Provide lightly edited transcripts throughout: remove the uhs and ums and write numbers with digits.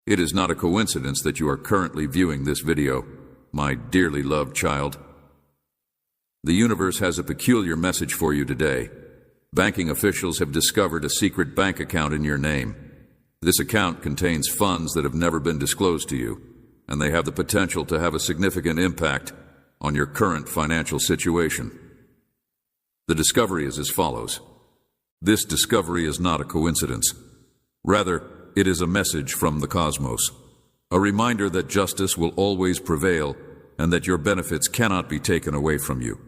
It is not a coincidence that you are currently viewing this video, my dearly loved child. The universe has a peculiar message for you today. Banking officials have discovered a secret bank account in your name. This account contains funds that have never been disclosed to you, and they have the potential to have a significant impact on your current financial situation. The discovery is as follows. This discovery is not a coincidence. Rather, it is a message from the cosmos, a reminder that justice will always prevail and that your benefits cannot be taken away from you.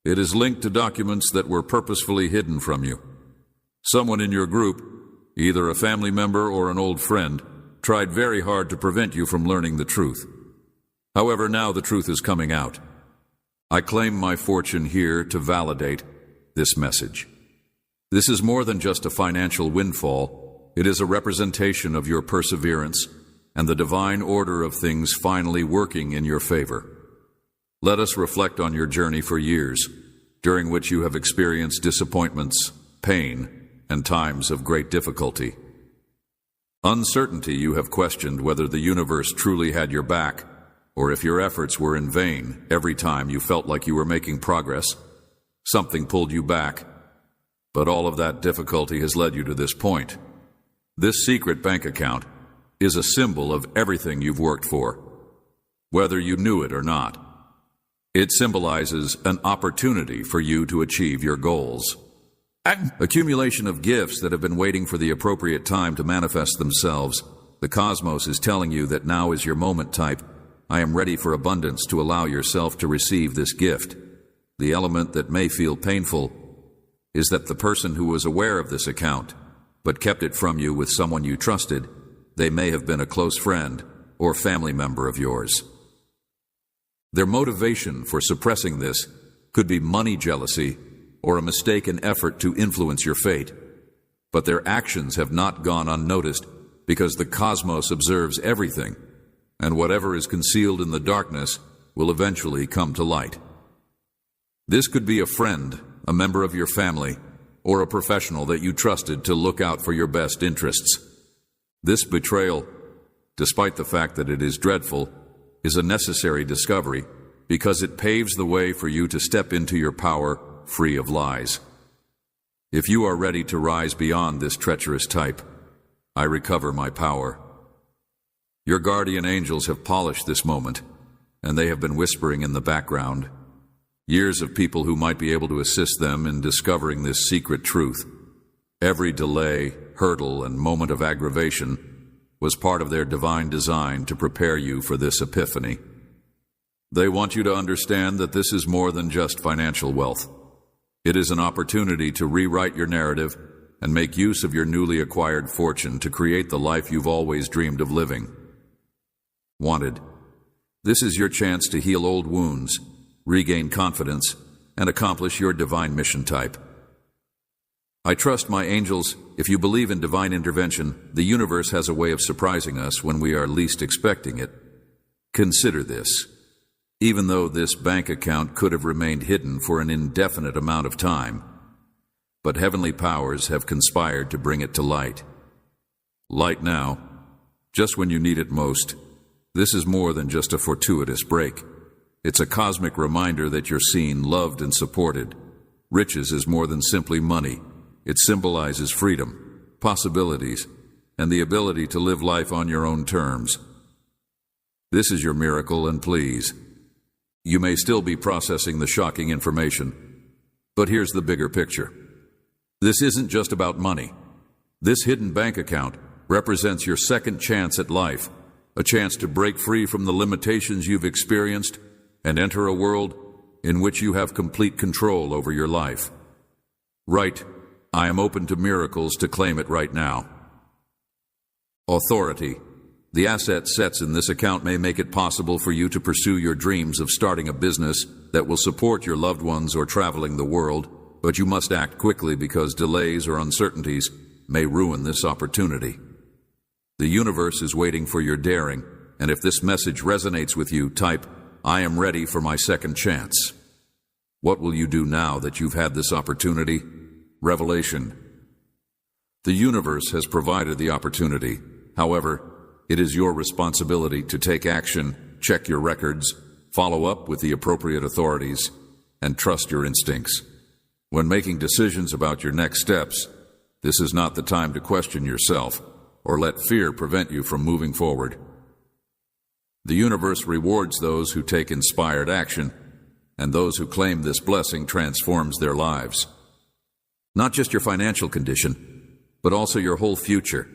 It is linked to documents that were purposefully hidden from you. Someone in your group, either a family member or an old friend, tried very hard to prevent you from learning the truth. However, now the truth is coming out. I claim my fortune here to validate this message. This is more than just a financial windfall. It is a representation of your perseverance and the divine order of things finally working in your favor. Let us reflect on your journey for years, during which you have experienced disappointments, pain, and times of great difficulty. Uncertainty, you have questioned whether the universe truly had your back, or if your efforts were in vain every time you felt like you were making progress. Something pulled you back, but all of that difficulty has led you to this point. This secret bank account is a symbol of everything you've worked for, whether you knew it or not. It symbolizes an opportunity for you to achieve your goals. An accumulation of gifts that have been waiting for the appropriate time to manifest themselves. The cosmos is telling you that now is your moment. Type, I am ready for abundance to allow yourself to receive this gift. The element that may feel painful is that the person who was aware of this account but kept it from you with someone you trusted, they may have been a close friend or family member of yours. Their motivation for suppressing this could be money jealousy or a mistaken effort to influence your fate, but their actions have not gone unnoticed because the cosmos observes everything, and whatever is concealed in the darkness will eventually come to light. This could be a friend, a member of your family, or a professional that you trusted to look out for your best interests. This betrayal, despite the fact that it is dreadful, is a necessary discovery because it paves the way for you to step into your power free of lies. If you are ready to rise beyond this treacherous type, I recover my power. Your guardian angels have polished this moment, and they have been whispering in the background. Years of people who might be able to assist them in discovering this secret truth. Every delay, hurdle, and moment of aggravation was part of their divine design to prepare you for this epiphany. They want you to understand that this is more than just financial wealth. It is an opportunity to rewrite your narrative and make use of your newly acquired fortune to create the life you've always dreamed of living. Wanted. This is your chance to heal old wounds, regain confidence, and accomplish your divine mission. Type, I trust my angels. If you believe in divine intervention, the universe has a way of surprising us when we are least expecting it. Consider this. Even though this bank account could have remained hidden for an indefinite amount of time, but heavenly powers have conspired to bring it to light. Light now, just when you need it most. This is more than just a fortuitous break. It's a cosmic reminder that you're seen, loved, and supported. Riches is more than simply money. It symbolizes freedom, possibilities, and the ability to live life on your own terms. This is your miracle, and please, you may still be processing the shocking information, but here's the bigger picture. This isn't just about money. This hidden bank account represents your second chance at life, a chance to break free from the limitations you've experienced and enter a world in which you have complete control over your life. Right, I am open to miracles to claim it right now. Authority. The asset sets in this account may make it possible for you to pursue your dreams of starting a business that will support your loved ones or traveling the world, but you must act quickly because delays or uncertainties may ruin this opportunity. The universe is waiting for your daring, and if this message resonates with you, type, I am ready for my second chance. What will you do now that you've had this opportunity? Revelation. The universe has provided the opportunity. However, it is your responsibility to take action, check your records, follow up with the appropriate authorities, and trust your instincts. When making decisions about your next steps, this is not the time to question yourself or let fear prevent you from moving forward. The universe rewards those who take inspired action, and those who claim this blessing transforms their lives. Not just your financial condition, but also your whole future.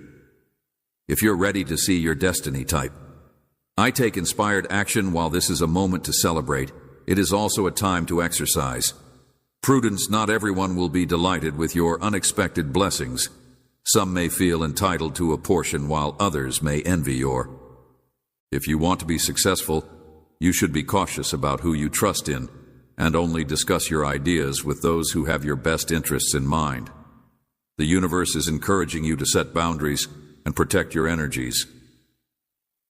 If you're ready to see your destiny type, I take inspired action. While this is a moment to celebrate, it is also a time to exercise prudence. Not everyone will be delighted with your unexpected blessings. Some may feel entitled to a portion, while others may envy your. If you want to be successful, you should be cautious about who you trust in, and only discuss your ideas with those who have your best interests in mind. The universe is encouraging you to set boundaries and protect your energies.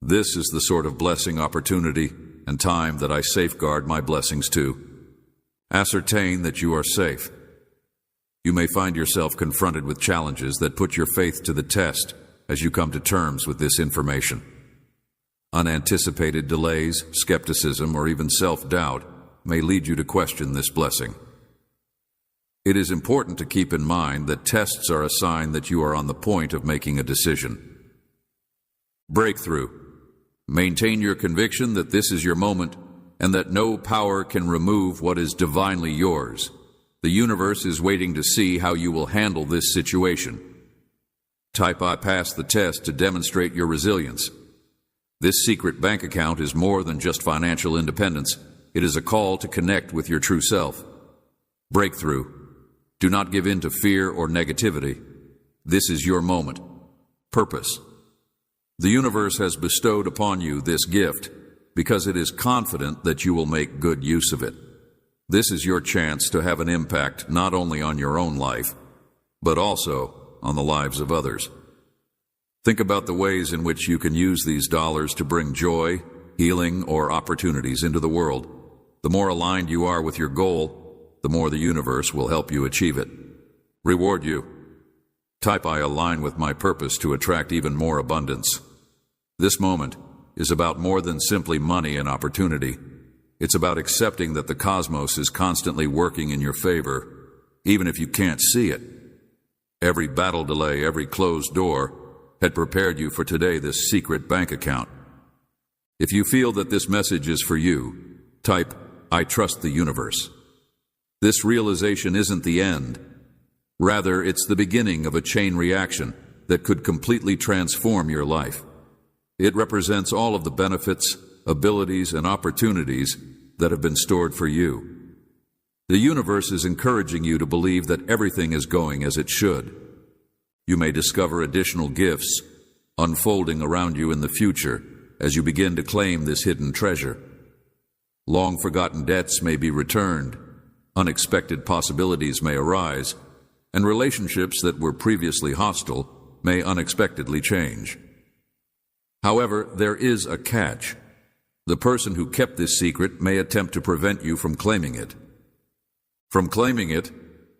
This is the sort of blessing, opportunity, and time that I safeguard my blessings to. Ascertain that you are safe. You may find yourself confronted with challenges that put your faith to the test as you come to terms with this information. Unanticipated delays, skepticism, or even self-doubt may lead you to question this blessing. It is important to keep in mind that tests are a sign that you are on the point of making a decision. Breakthrough. Maintain your conviction that this is your moment and that no power can remove what is divinely yours. The universe is waiting to see how you will handle this situation. Type I pass the test to demonstrate your resilience. This secret bank account is more than just financial independence. It is a call to connect with your true self. Breakthrough. Do not give in to fear or negativity. This is your moment. Purpose. The universe has bestowed upon you this gift because it is confident that you will make good use of it. This is your chance to have an impact not only on your own life, but also on the lives of others. Think about the ways in which you can use these dollars to bring joy, healing, or opportunities into the world. The more aligned you are with your goal, the more the universe will help you achieve it. Reward you. Type I align with my purpose to attract even more abundance. This moment is about more than simply money and opportunity. It's about accepting that the cosmos is constantly working in your favor, even if you can't see it. Every battle delay, every closed door had prepared you for today, this secret bank account. If you feel that this message is for you, type, I trust the universe. This realization isn't the end. Rather, it's the beginning of a chain reaction that could completely transform your life. It represents all of the benefits, abilities, and opportunities that have been stored for you. The universe is encouraging you to believe that everything is going as it should. You may discover additional gifts unfolding around you in the future as you begin to claim this hidden treasure. Long-forgotten debts may be returned, unexpected possibilities may arise, and relationships that were previously hostile may unexpectedly change. However, there is a catch. The person who kept this secret may attempt to prevent you from claiming it. From claiming it,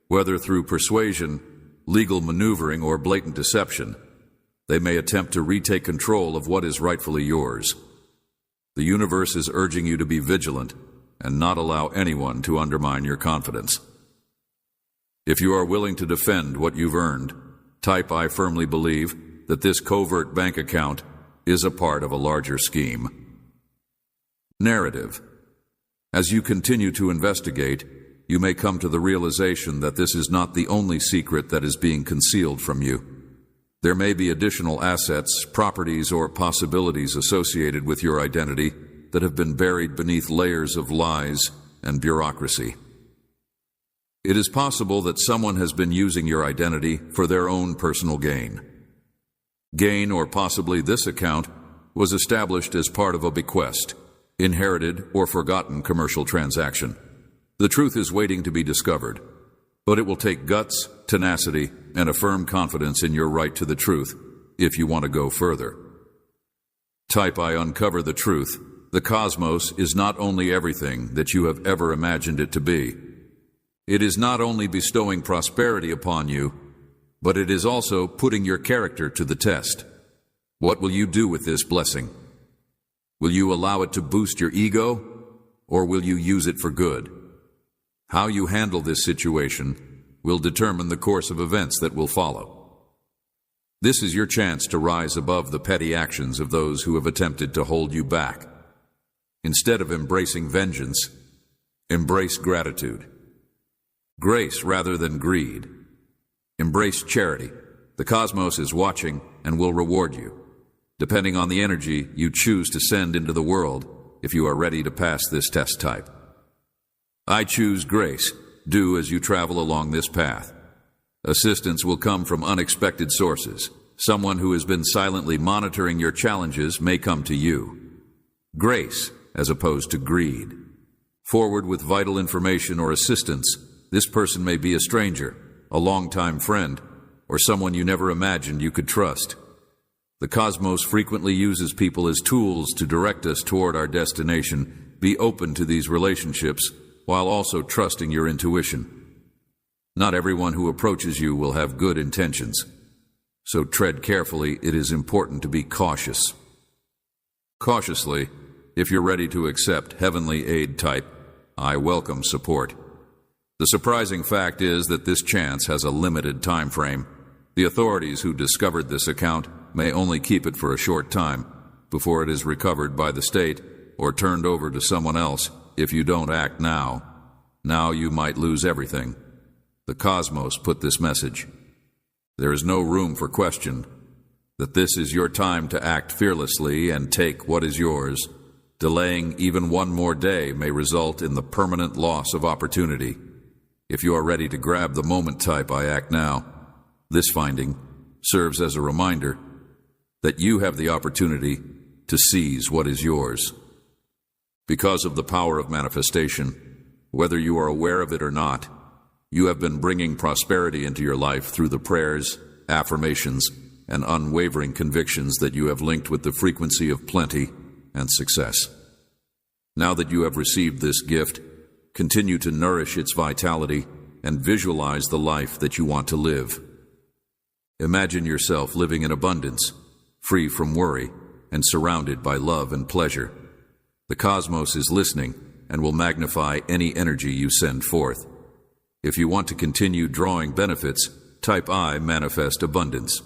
whether through persuasion, legal maneuvering, or blatant deception, they may attempt to retake control of what is rightfully yours. The universe is urging you to be vigilant and not allow anyone to undermine your confidence. If you are willing to defend what you've earned, type I firmly believe that this covert bank account is a part of a larger scheme. Narrative. As you continue to investigate, you may come to the realization that this is not the only secret that is being concealed from you. There may be additional assets, properties, or possibilities associated with your identity that have been buried beneath layers of lies and bureaucracy. It is possible that someone has been using your identity for their own personal gain. Gain, or possibly this account, was established as part of a bequest, inherited, or forgotten commercial transaction. The truth is waiting to be discovered, but it will take guts, tenacity, and a firm confidence in your right to the truth if you want to go further. Type I uncover the truth. The cosmos is not only everything that you have ever imagined it to be. It is not only bestowing prosperity upon you, but it is also putting your character to the test. What will you do with this blessing? Will you allow it to boost your ego, or will you use it for good? How you handle this situation will determine the course of events that will follow. This is your chance to rise above the petty actions of those who have attempted to hold you back. Instead of embracing vengeance, embrace gratitude. Grace rather than greed. Embrace charity. The cosmos is watching and will reward you, depending on the energy you choose to send into the world if you are ready to pass this test type. I choose grace. Do as you travel along this path. Assistance will come from unexpected sources. Someone who has been silently monitoring your challenges may come to you. Grace as opposed to greed. Forward with vital information or assistance. This person may be a stranger, a longtime friend, or someone you never imagined you could trust. The cosmos frequently uses people as tools to direct us toward our destination. Be open to these relationships while also trusting your intuition. Not everyone who approaches you will have good intentions, so tread carefully. It is important to be cautious. Cautiously, if you're ready to accept heavenly aid type, I welcome support. The surprising fact is that this chance has a limited time frame. The authorities who discovered this account may only keep it for a short time before it is recovered by the state or turned over to someone else. If you don't act now, you might lose everything. The cosmos put this message. There is no room for question that this is your time to act fearlessly and take what is yours. Delaying even one more day may result in the permanent loss of opportunity. If you are ready to grab the moment type, I act now. This finding serves as a reminder that you have the opportunity to seize what is yours. Because of the power of manifestation, whether you are aware of it or not, you have been bringing prosperity into your life through the prayers, affirmations, and unwavering convictions that you have linked with the frequency of plenty and success. Now that you have received this gift, continue to nourish its vitality and visualize the life that you want to live. Imagine yourself living in abundance, free from worry, and surrounded by love and pleasure. The cosmos is listening and will magnify any energy you send forth. If you want to continue drawing benefits, type I, manifest abundance.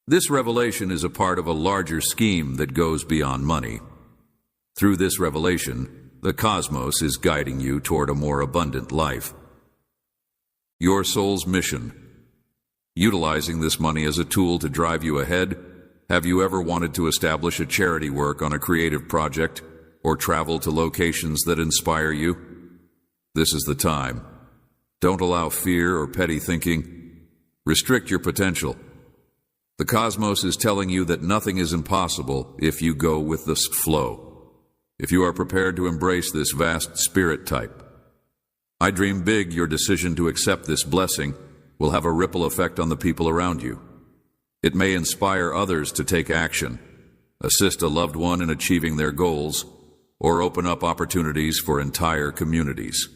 This revelation is a part of a larger scheme that goes beyond money. Through this revelation, the cosmos is guiding you toward a more abundant life. Your soul's mission. Utilizing this money as a tool to drive you ahead, have you ever wanted to establish a charity work on a creative project or travel to locations that inspire you? This is the time. Don't allow fear or petty thinking. Restrict your potential. The cosmos is telling you that nothing is impossible if you go with the flow. If you are prepared to embrace this vast spirit type. I dream big. Your decision to accept this blessing will have a ripple effect on the people around you. It may inspire others to take action, assist a loved one in achieving their goals, or open up opportunities for entire communities.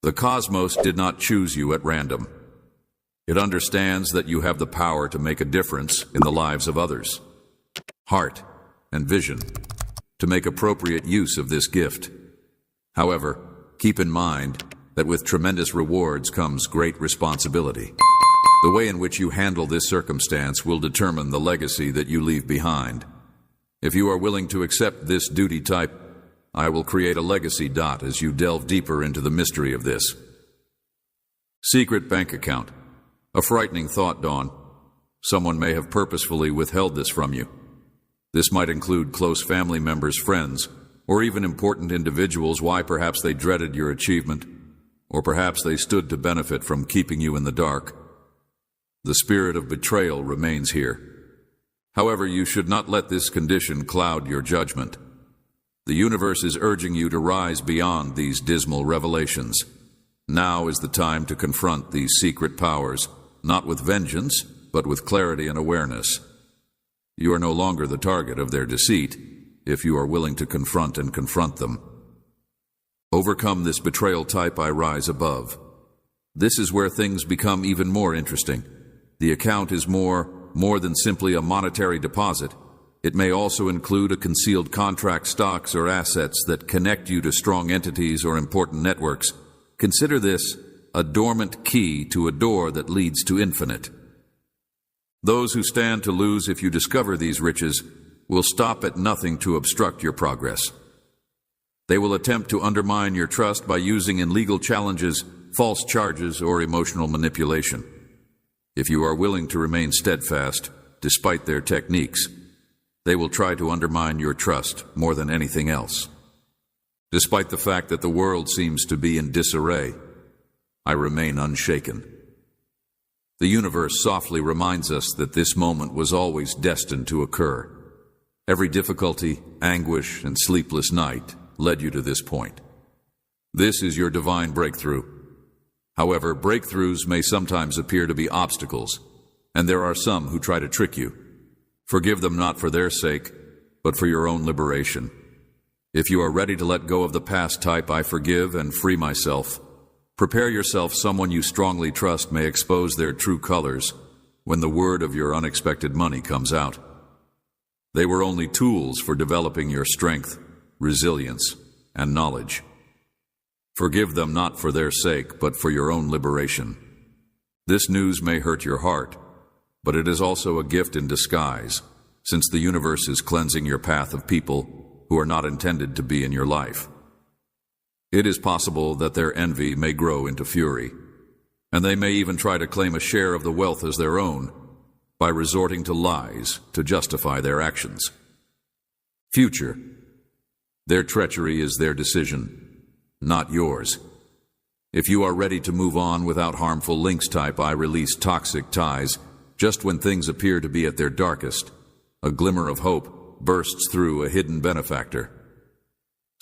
The cosmos did not choose you at random. It understands that you have the power to make a difference in the lives of others. Heart and vision to make appropriate use of this gift. However, keep in mind that with tremendous rewards comes great responsibility. The way in which you handle this circumstance will determine the legacy that you leave behind. If you are willing to accept this duty type, I will create a legacy dot as you delve deeper into the mystery of this. Secret bank account. A frightening thought dawned. Someone may have purposefully withheld this from you. This might include close family members, friends, or even important individuals. Why? Perhaps they dreaded your achievement, or perhaps they stood to benefit from keeping you in the dark. The spirit of betrayal remains here. However, you should not let this condition cloud your judgment. The universe is urging you to rise beyond these dismal revelations. Now is the time to confront these secret powers, not with vengeance, but with clarity and awareness. You are no longer the target of their deceit if you are willing to confront them. Overcome this betrayal type, I rise above. This is where things become even more interesting. The account is more more than simply a monetary deposit. It may also include a concealed contract, stocks, or assets that connect you to strong entities or important networks. Consider this a dormant key to a door that leads to infinite. Those who stand to lose if you discover these riches will stop at nothing to obstruct your progress. They will attempt to undermine your trust by using illegal challenges, false charges, or emotional manipulation. If you are willing to remain steadfast, despite their techniques, they will try to undermine your trust more than anything else. Despite the fact that the world seems to be in disarray, I remain unshaken. The universe softly reminds us that this moment was always destined to occur. Every difficulty, anguish, and sleepless night led you to this point. This is your divine breakthrough. However, breakthroughs may sometimes appear to be obstacles, and there are some who try to trick you. Forgive them not for their sake, but for your own liberation. If you are ready to let go of the past, type "I forgive and free myself." Prepare yourself. Someone you strongly trust may expose their true colors when the word of your unexpected money comes out. They were only tools for developing your strength, resilience, and knowledge. Forgive them not for their sake, but for your own liberation. This news may hurt your heart, but it is also a gift in disguise, since the universe is cleansing your path of people who are not intended to be in your life. It is possible that their envy may grow into fury, and they may even try to claim a share of the wealth as their own by resorting to lies to justify their actions. Future. Their treachery is their decision, not yours. If you are ready to move on without harmful links, type "I release toxic ties." Just when things appear to be at their darkest, a glimmer of hope bursts through a hidden benefactor.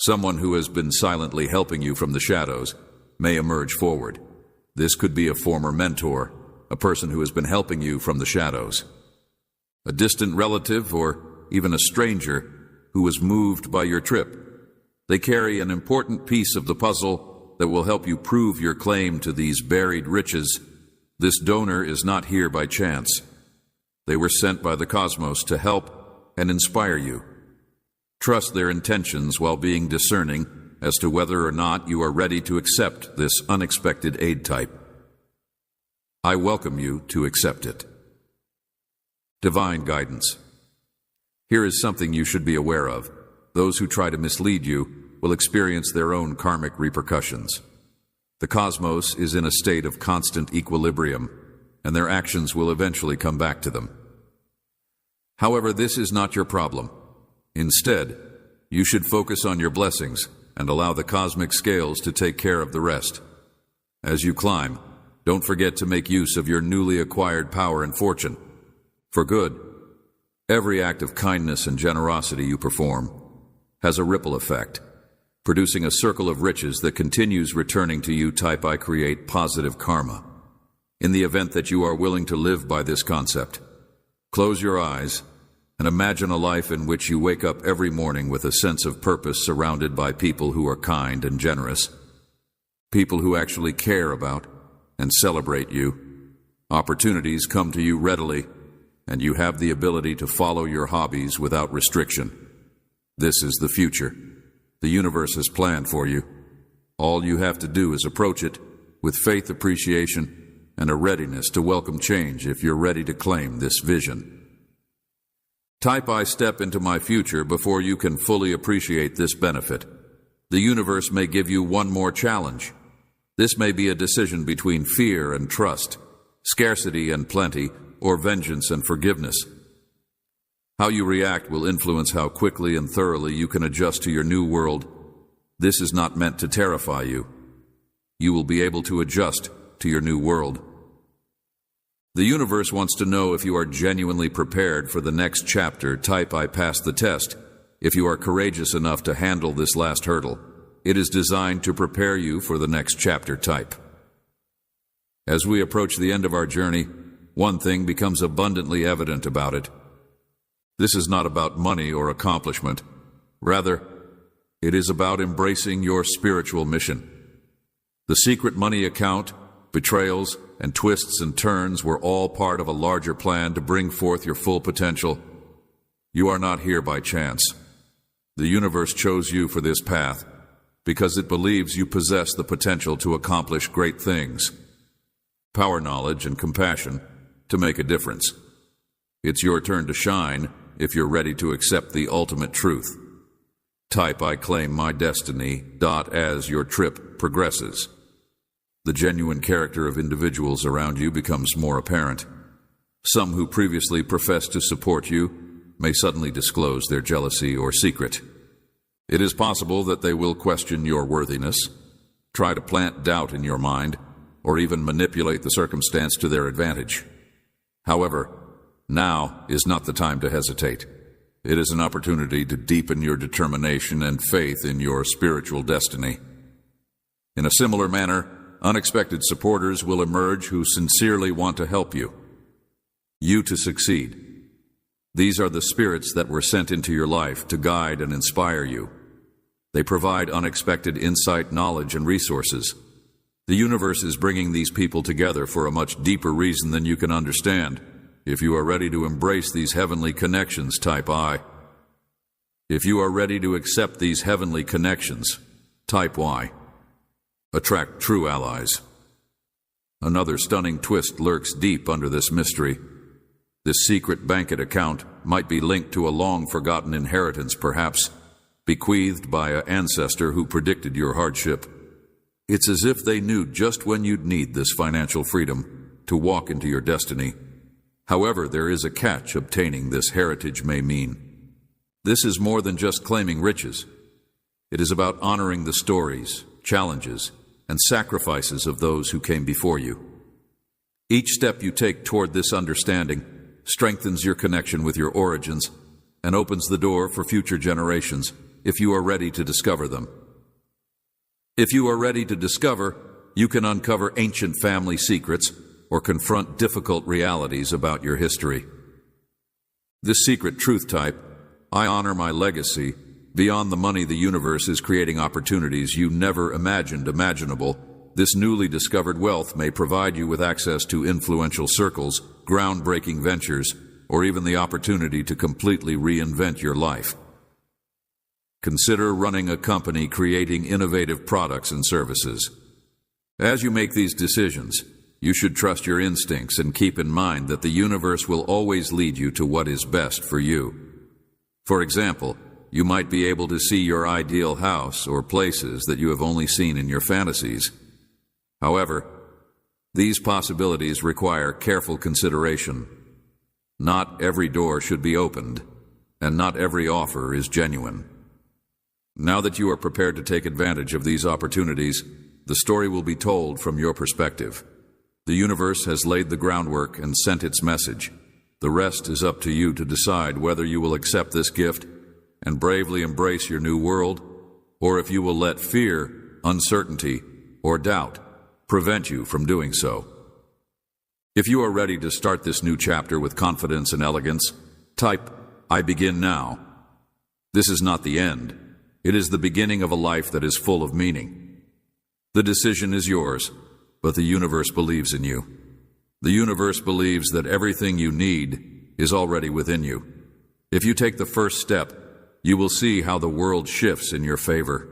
Someone who has been silently helping you from the shadows may emerge forward. This could be a former mentor, a person who has been helping you from the shadows, a distant relative, or even a stranger who was moved by your trip. They carry an important piece of the puzzle that will help you prove your claim to these buried riches. This donor is not here by chance. They were sent by the cosmos to help and inspire you. Trust their intentions while being discerning as to whether or not you are ready to accept this unexpected aid, type. I welcome you to accept it. Divine guidance. Here is something you should be aware of. Those who try to mislead you will experience their own karmic repercussions. The cosmos is in a state of constant equilibrium, and their actions will eventually come back to them. However, this is not your problem. Instead, you should focus on your blessings and allow the cosmic scales to take care of the rest. As you climb, don't forget to make use of your newly acquired power and fortune for good. Every act of kindness and generosity you perform has a ripple effect, producing a circle of riches that continues returning to you, type "I create positive karma." In the event that you are willing to live by this concept, close your eyes and imagine a life in which you wake up every morning with a sense of purpose, surrounded by people who are kind and generous, people who actually care about and celebrate you. Opportunities come to you readily, and you have the ability to follow your hobbies without restriction. This is the future. The universe has planned for you. All you have to do is approach it with faith, appreciation, and a readiness to welcome change if you're ready to claim this vision. Type "I step into my future" before you can fully appreciate this benefit. The universe may give you one more challenge. This may be a decision between fear and trust, scarcity and plenty, or vengeance and forgiveness. How you react will influence how quickly and thoroughly you can adjust to your new world. This is not meant to terrify you. You will be able to adjust to your new world. The universe wants to know if you are genuinely prepared for the next chapter. Type "I pass the test" if you are courageous enough to handle this last hurdle. It is designed to prepare you for the next chapter. Type. As we approach the end of our journey, one thing becomes abundantly evident about it. This is not about money or accomplishment. Rather, it is about embracing your spiritual mission. The secret money account, Betrayals and twists and turns were all part of a larger plan to bring forth your full potential. You are not here by chance. The universe chose you for this path because it believes you possess the potential to accomplish great things. Power, knowledge, and compassion to make a difference. It's your turn to shine if you're ready to accept the ultimate truth. Type "I claim my destiny" as your trip progresses. The genuine character of individuals around you becomes more apparent. Some who previously professed to support you may suddenly disclose their jealousy or secret. It is possible that they will question your worthiness, try to plant doubt in your mind, or even manipulate the circumstance to their advantage. However, now is not the time to hesitate. It is an opportunity to deepen your determination and faith in your spiritual destiny. In a similar manner, unexpected supporters will emerge who sincerely want to help you to succeed. These are the spirits that were sent into your life to guide and inspire you. They provide unexpected insight, knowledge, and resources. The universe is bringing these people together for a much deeper reason than you can understand. If you are ready to embrace these heavenly connections, type "I." If you are ready to accept these heavenly connections, type "Y." Attract true allies. Another stunning twist lurks deep under this mystery. This secret bank account might be linked to a long-forgotten inheritance, perhaps bequeathed by an ancestor who predicted your hardship. It's as if they knew just when you'd need this financial freedom to walk into your destiny. However, there is a catch obtaining this heritage may mean. This is more than just claiming riches. It is about honoring the stories, challenges, and sacrifices of those who came before you. Each step you take toward this understanding strengthens your connection with your origins and opens the door for future generations if you are ready to discover them. If you are ready to discover, you can uncover ancient family secrets or confront difficult realities about your history. This secret truth type, "I honor my legacy." Beyond the money, the universe is creating opportunities you never imagined imaginable. This newly discovered wealth may provide you with access to influential circles, groundbreaking ventures, or even the opportunity to completely reinvent your life. Consider running a company creating innovative products and services. As you make these decisions, you should trust your instincts and keep in mind that the universe will always lead you to what is best for you. For example, you might be able to see your ideal house or places that you have only seen in your fantasies. However, these possibilities require careful consideration. Not every door should be opened, and not every offer is genuine. Now that you are prepared to take advantage of these opportunities, the story will be told from your perspective. The universe has laid the groundwork and sent its message. The rest is up to you to decide whether you will accept this gift and bravely embrace your new world, or if you will let fear, uncertainty, or doubt prevent you from doing so. If you are ready to start this new chapter with confidence and elegance, type "I begin now." This is not the end. It is the beginning of a life that is full of meaning. The decision is yours, but the universe believes in you. The universe believes that everything you need is already within you. If you take the first step, you will see how the world shifts in your favor.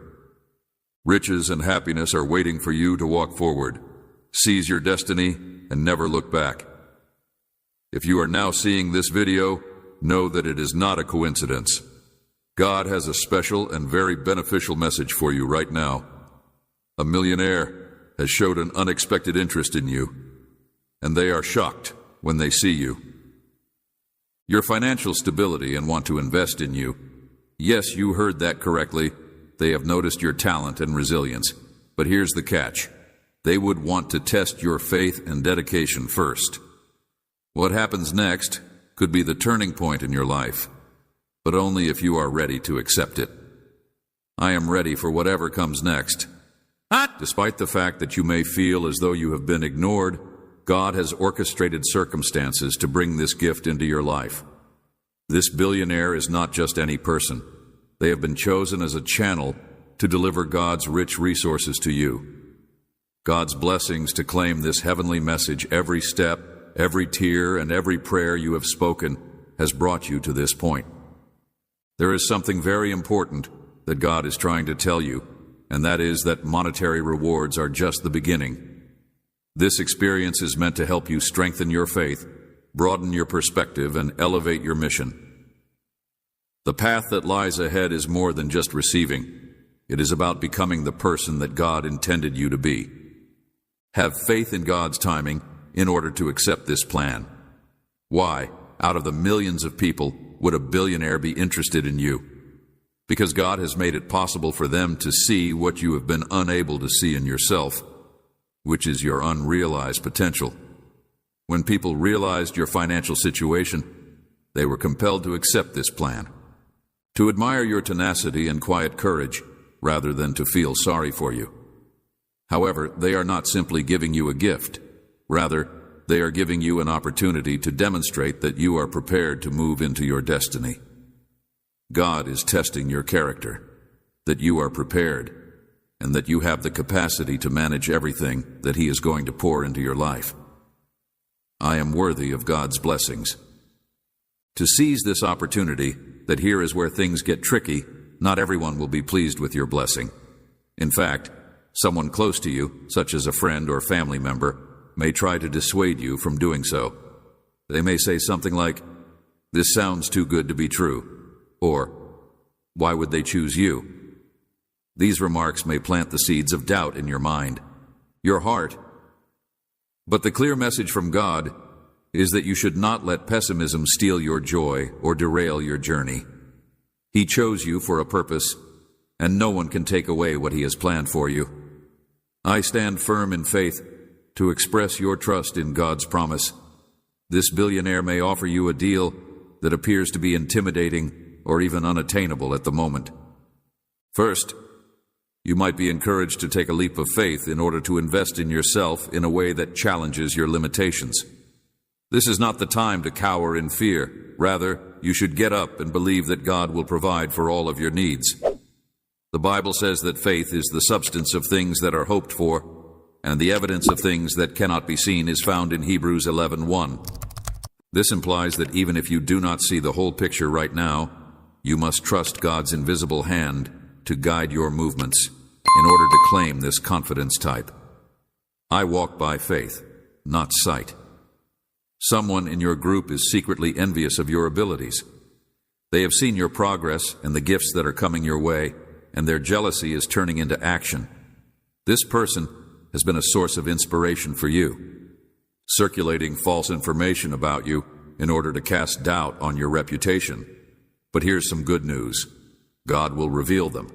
Riches and happiness are waiting for you to walk forward. Seize your destiny and never look back. If you are now seeing this video, know that it is not a coincidence. God has a special and very beneficial message for you right now. A millionaire has showed an unexpected interest in you, and they are shocked when they see you. Your financial stability and want to invest in you. Yes, you heard that correctly. They have noticed your talent and resilience. But here's the catch. They would want to test your faith and dedication first. What happens next could be the turning point in your life, but only if you are ready to accept it. I am ready for whatever comes next. Despite the fact that you may feel as though you have been ignored, God has orchestrated circumstances to bring this gift into your life. This billionaire is not just any person. They have been chosen as a channel to deliver God's rich resources to you. God's blessings to claim this heavenly message every step, every tear, and every prayer you have spoken has brought you to this point. There is something very important that God is trying to tell you, and that is that monetary rewards are just the beginning. This experience is meant to help you strengthen your faith, broaden your perspective, and elevate your mission. The path that lies ahead is more than just receiving. It is about becoming the person that God intended you to be. Have faith in God's timing in order to accept this plan. Why, out of the millions of people, would a billionaire be interested in you? Because God has made it possible for them to see what you have been unable to see in yourself, which is your unrealized potential. When people realized your financial situation, they were compelled to accept this plan, to admire your tenacity and quiet courage, rather than to feel sorry for you. However, they are not simply giving you a gift. Rather, they are giving you an opportunity to demonstrate that you are prepared to move into your destiny. God is testing your character, that you are prepared, and that you have the capacity to manage everything that He is going to pour into your life. I am worthy of God's blessings. To seize this opportunity, that here is where things get tricky, not everyone will be pleased with your blessing. In fact, someone close to you, such as a friend or family member, may try to dissuade you from doing so. They may say something like, "This sounds too good to be true," or, "Why would they choose you?" These remarks may plant the seeds of doubt in your mind, your heart. But the clear message from God is that you should not let pessimism steal your joy or derail your journey. He chose you for a purpose, and no one can take away what He has planned for you. I stand firm in faith to express your trust in God's promise. This billionaire may offer you a deal that appears to be intimidating or even unattainable at the moment. First, you might be encouraged to take a leap of faith in order to invest in yourself in a way that challenges your limitations. This is not the time to cower in fear. Rather, you should get up and believe that God will provide for all of your needs. The Bible says that faith is the substance of things that are hoped for, and the evidence of things that cannot be seen is found in Hebrews 11:1. This implies that even if you do not see the whole picture right now, you must trust God's invisible hand to guide your movements in order to claim this confidence type. I walk by faith, not sight. Someone in your group is secretly envious of your abilities. They have seen your progress and the gifts that are coming your way, and their jealousy is turning into action. This person has been a source of inspiration for you, circulating false information about you in order to cast doubt on your reputation. But here's some good news. God will reveal them,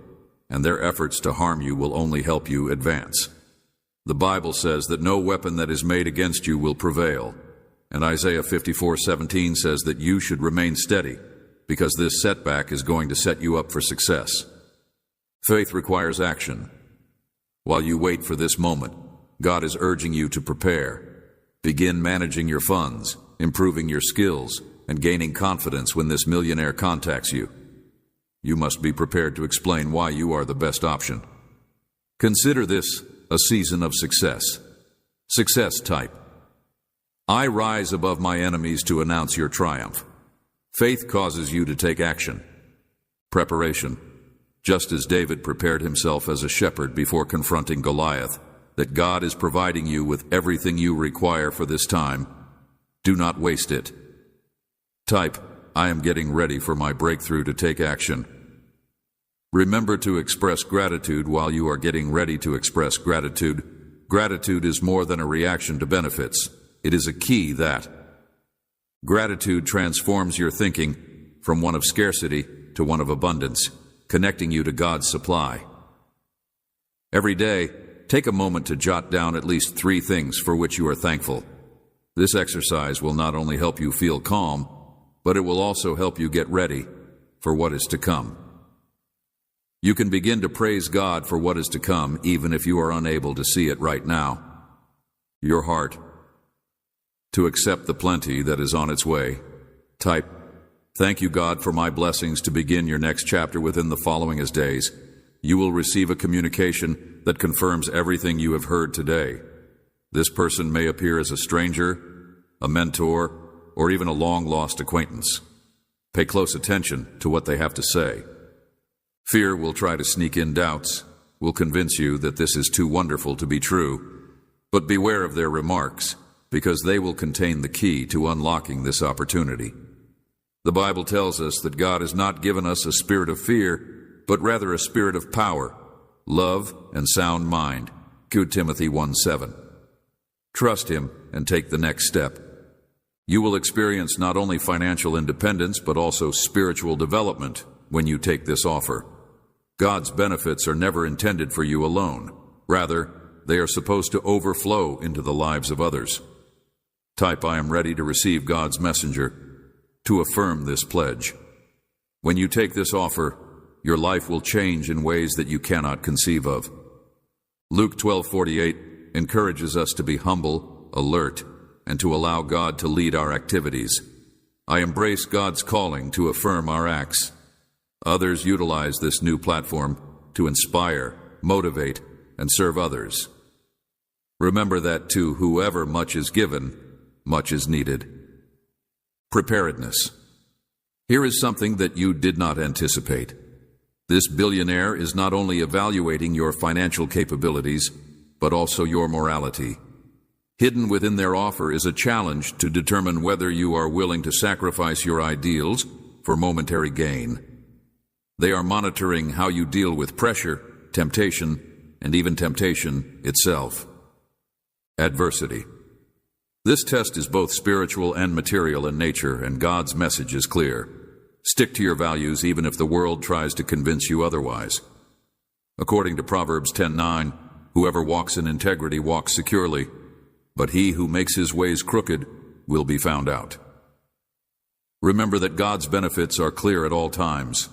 and their efforts to harm you will only help you advance. The Bible says that no weapon that is made against you will prevail, and Isaiah 54:17 says that you should remain steady, because this setback is going to set you up for success. Faith requires action. While you wait for this moment, God is urging you to prepare. Begin managing your funds, improving your skills, and gaining confidence when this millionaire contacts you. You must be prepared to explain why you are the best option. Consider this a season of success. Success type. I rise above my enemies to announce your triumph. Faith causes you to take action. Preparation. Just as David prepared himself as a shepherd before confronting Goliath, that God is providing you with everything you require for this time. Do not waste it. Type, I am getting ready for my breakthrough to take action. Remember to express gratitude while you are getting ready to express gratitude. Gratitude is more than a reaction to benefits. It is a key that gratitude transforms your thinking from one of scarcity to one of abundance, connecting you to God's supply. Every day, take a moment to jot down at least 3 things for which you are thankful. This exercise will not only help you feel calm, but it will also help you get ready for what is to come. You can begin to praise God for what is to come, even if you are unable to see it right now. Your heart. To accept the plenty that is on its way. Type, thank you, God, for my blessings to begin your next chapter within the following as days. You will receive a communication that confirms everything you have heard today. This person may appear as a stranger, a mentor, or even a long-lost acquaintance. Pay close attention to what they have to say. Fear will try to sneak in doubts, will convince you that this is too wonderful to be true, but beware of their remarks, because they will contain the key to unlocking this opportunity. The Bible tells us that God has not given us a spirit of fear, but rather a spirit of power, love, and sound mind. 2 Timothy 1:7. Trust Him and take the next step. You will experience not only financial independence, but also spiritual development when you take this offer. God's benefits are never intended for you alone. Rather, they are supposed to overflow into the lives of others. Type, "I am ready to receive God's messenger," to affirm this pledge. When you take this offer, your life will change in ways that you cannot conceive of. Luke 12:48 encourages us to be humble, alert, and to allow God to lead our activities. I embrace God's calling to affirm our acts. Others utilize this new platform to inspire, motivate, and serve others. Remember that to whoever much is given, much is needed. Preparedness. Here is something that you did not anticipate. This billionaire is not only evaluating your financial capabilities, but also your morality. Hidden within their offer is a challenge to determine whether you are willing to sacrifice your ideals for momentary gain. They are monitoring how you deal with pressure, temptation, and even temptation itself. Adversity. This test is both spiritual and material in nature, and God's message is clear. Stick to your values even if the world tries to convince you otherwise. According to Proverbs 10:9, whoever walks in integrity walks securely, but he who makes his ways crooked will be found out. Remember that God's benefits are clear at all times.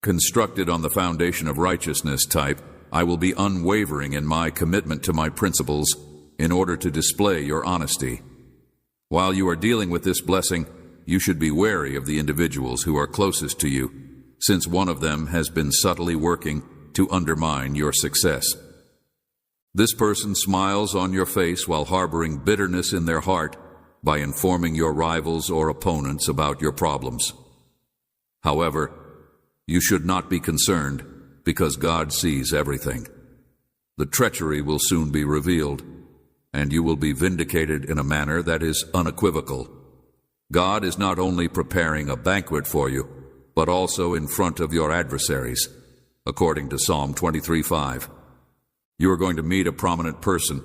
Constructed on the foundation of righteousness, type, "I will be unwavering in my commitment to my principles in order to display your honesty." While you are dealing with this blessing, you should be wary of the individuals who are closest to you, since one of them has been subtly working to undermine your success. This person smiles on your face while harboring bitterness in their heart by informing your rivals or opponents about your problems. However, you should not be concerned, because God sees everything. The treachery will soon be revealed, and you will be vindicated in a manner that is unequivocal. God is not only preparing a banquet for you, but also in front of your adversaries, according to Psalm 23:5. You are going to meet a prominent person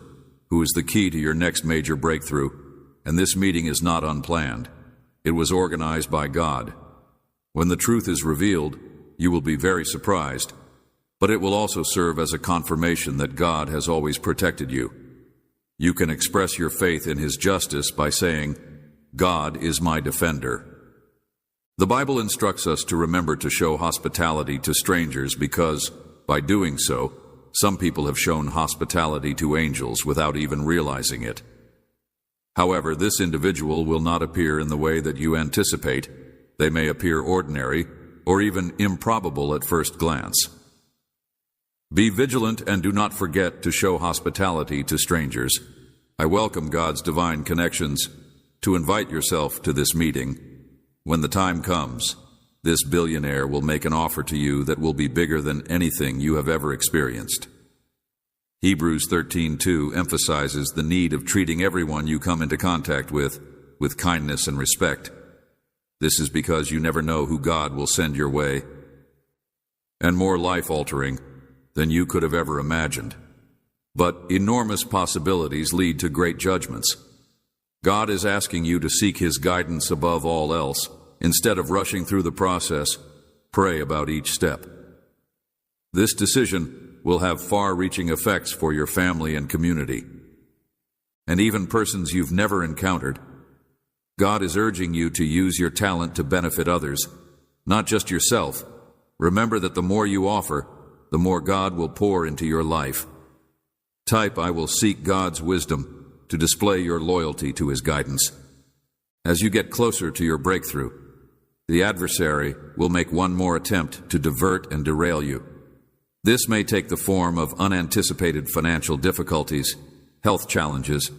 who is the key to your next major breakthrough, and this meeting is not unplanned. It was organized by God. When the truth is revealed, you will be very surprised, but it will also serve as a confirmation that God has always protected you. You can express your faith in His justice by saying, "God is my defender." The Bible instructs us to remember to show hospitality to strangers because, by doing so, some people have shown hospitality to angels without even realizing it. However, this individual will not appear in the way that you anticipate. They may appear ordinary or even improbable at first glance. Be vigilant and do not forget to show hospitality to strangers. I welcome God's divine connections to invite yourself to this meeting. When the time comes, this billionaire will make an offer to you that will be bigger than anything you have ever experienced. Hebrews 13:2 emphasizes the need of treating everyone you come into contact with kindness and respect. This is because you never know who God will send your way, and more life-altering than you could have ever imagined. But enormous possibilities lead to great judgments. God is asking you to seek His guidance above all else. Instead of rushing through the process, pray about each step. This decision will have far-reaching effects for your family and community, and even persons you've never encountered. God is urging you to use your talent to benefit others, not just yourself. Remember that the more you offer, the more God will pour into your life. Type, "I will seek God's wisdom," to display your loyalty to His guidance. As you get closer to your breakthrough, the adversary will make one more attempt to divert and derail you. This may take the form of unanticipated financial difficulties, health challenges,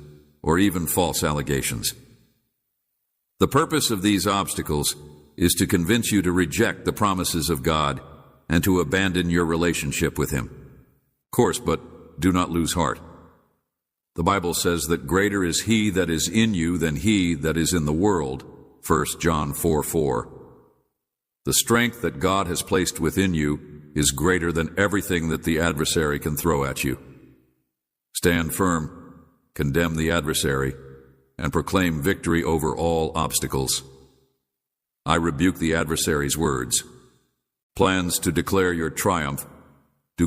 or even false allegations. The purpose of these obstacles is to convince you to reject the promises of God and to abandon your relationship with Him. Of course, but do not lose heart. The Bible says that greater is He that is in you than he that is in the world, 1 John 4:4. The strength that God has placed within you is greater than everything that the adversary can throw at you. Stand firm, condemn the adversary, and proclaim victory over all obstacles. I rebuke the adversary's words. Plans to declare your triumph.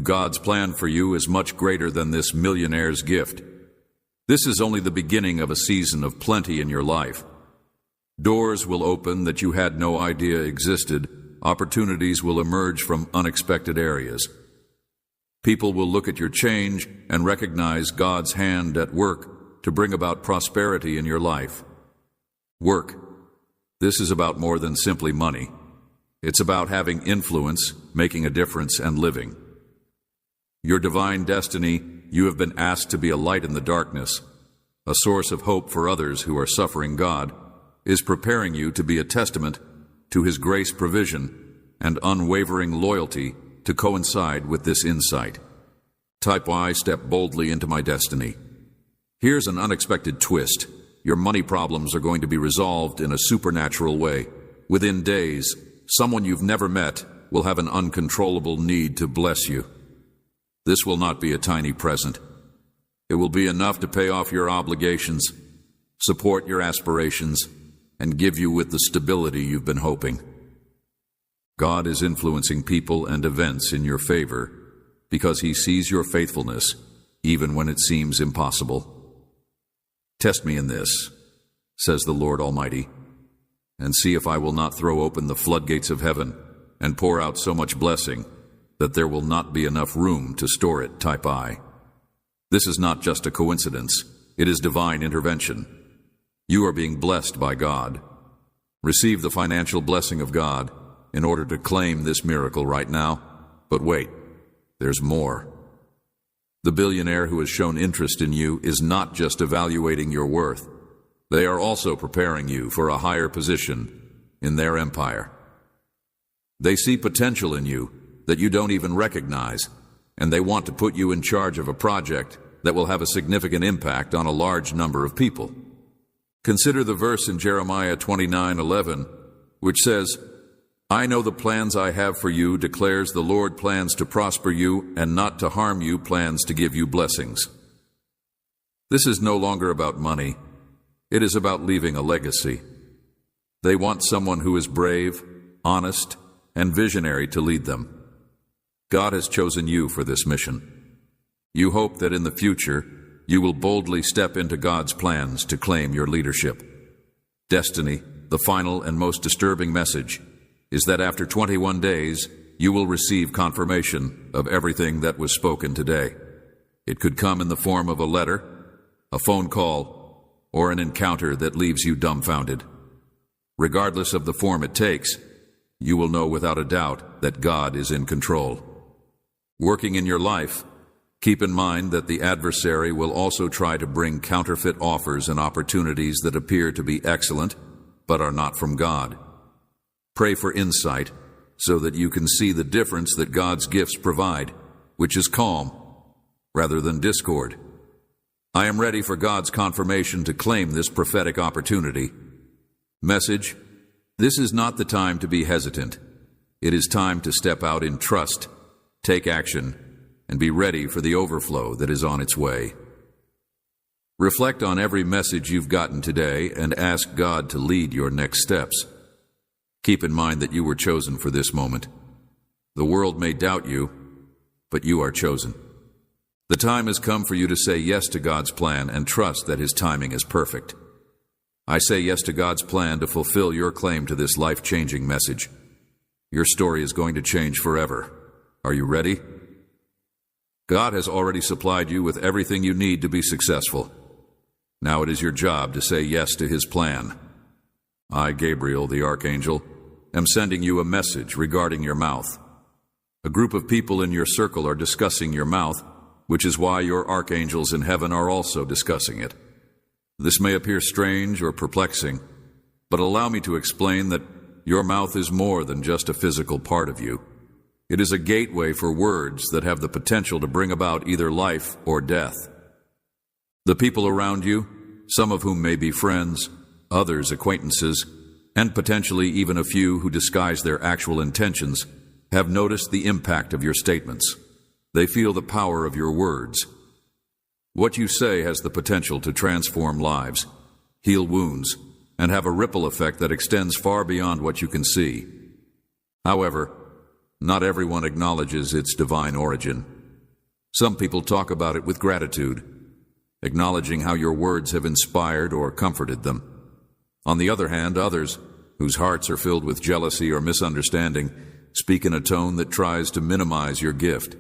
God's plan for you is much greater than this millionaire's gift. This is only the beginning of a season of plenty in your life. Doors will open that you had no idea existed. Opportunities will emerge from unexpected areas. People will look at your change and recognize God's hand at work to bring about prosperity in your life. Work. This is about more than simply money. It's about having influence, making a difference, and living. Your divine destiny, you have been asked to be a light in the darkness, a source of hope for others who are suffering. God is preparing you to be a testament to His grace provision and unwavering loyalty to coincide with this insight. Type I step boldly into my destiny. Here's an unexpected twist. Your money problems are going to be resolved in a supernatural way. Within days, someone you've never met will have an uncontrollable need to bless you. This will not be a tiny present. It will be enough to pay off your obligations, support your aspirations, and give you with the stability you've been hoping. God is influencing people and events in your favor because He sees your faithfulness even when it seems impossible. Test me in this, says the Lord Almighty, and see if I will not throw open the floodgates of heaven and pour out so much blessing that there will not be enough room to store it. Type I. This is not just a coincidence. It is divine intervention. You are being blessed by God. Receive the financial blessing of God in order to claim this miracle right now. But wait, there's more. The billionaire who has shown interest in you is not just evaluating your worth. They are also preparing you for a higher position in their empire. They see potential in you that you don't even recognize, and they want to put you in charge of a project that will have a significant impact on a large number of people. Consider the verse in Jeremiah 29:11, which says, I know the plans I have for you, declares the Lord, plans to prosper you and not to harm you, plans to give you blessings. This is no longer about money. It is about leaving a legacy. They want someone who is brave, honest, and visionary to lead them. God has chosen you for this mission. You hope that in the future, you will boldly step into God's plans to claim your leadership. Destiny, the final and most disturbing message, is that after 21 days, you will receive confirmation of everything that was spoken today. It could come in the form of a letter, a phone call, or an encounter that leaves you dumbfounded. Regardless of the form it takes, you will know without a doubt that God is in control. Working in your life, keep in mind that the adversary will also try to bring counterfeit offers and opportunities that appear to be excellent, but are not from God. Pray for insight so that you can see the difference that God's gifts provide, which is calm rather than discord. I am ready for God's confirmation to claim this prophetic opportunity. Message: this is not the time to be hesitant. It is time to step out in trust, take action, and be ready for the overflow that is on its way. Reflect on every message you've gotten today and ask God to lead your next steps. Keep in mind that you were chosen for this moment. The world may doubt you, but you are chosen. The time has come for you to say yes to God's plan and trust that His timing is perfect. I say yes to God's plan to fulfill your claim to this life-changing message. Your story is going to change forever. Are you ready? God has already supplied you with everything you need to be successful. Now it is your job to say yes to His plan. I, Gabriel, the archangel, am sending you a message regarding your mouth. A group of people in your circle are discussing your mouth, which is why your archangels in heaven are also discussing it. This may appear strange or perplexing, but allow me to explain that your mouth is more than just a physical part of you. It is a gateway for words that have the potential to bring about either life or death. The people around you, some of whom may be friends, others acquaintances, and potentially even a few who disguise their actual intentions, have noticed the impact of your statements. They feel the power of your words. What you say has the potential to transform lives, heal wounds, and have a ripple effect that extends far beyond what you can see. However, not everyone acknowledges its divine origin. Some people talk about it with gratitude, acknowledging how your words have inspired or comforted them. On the other hand, others, whose hearts are filled with jealousy or misunderstanding, speak in a tone that tries to minimize your gift.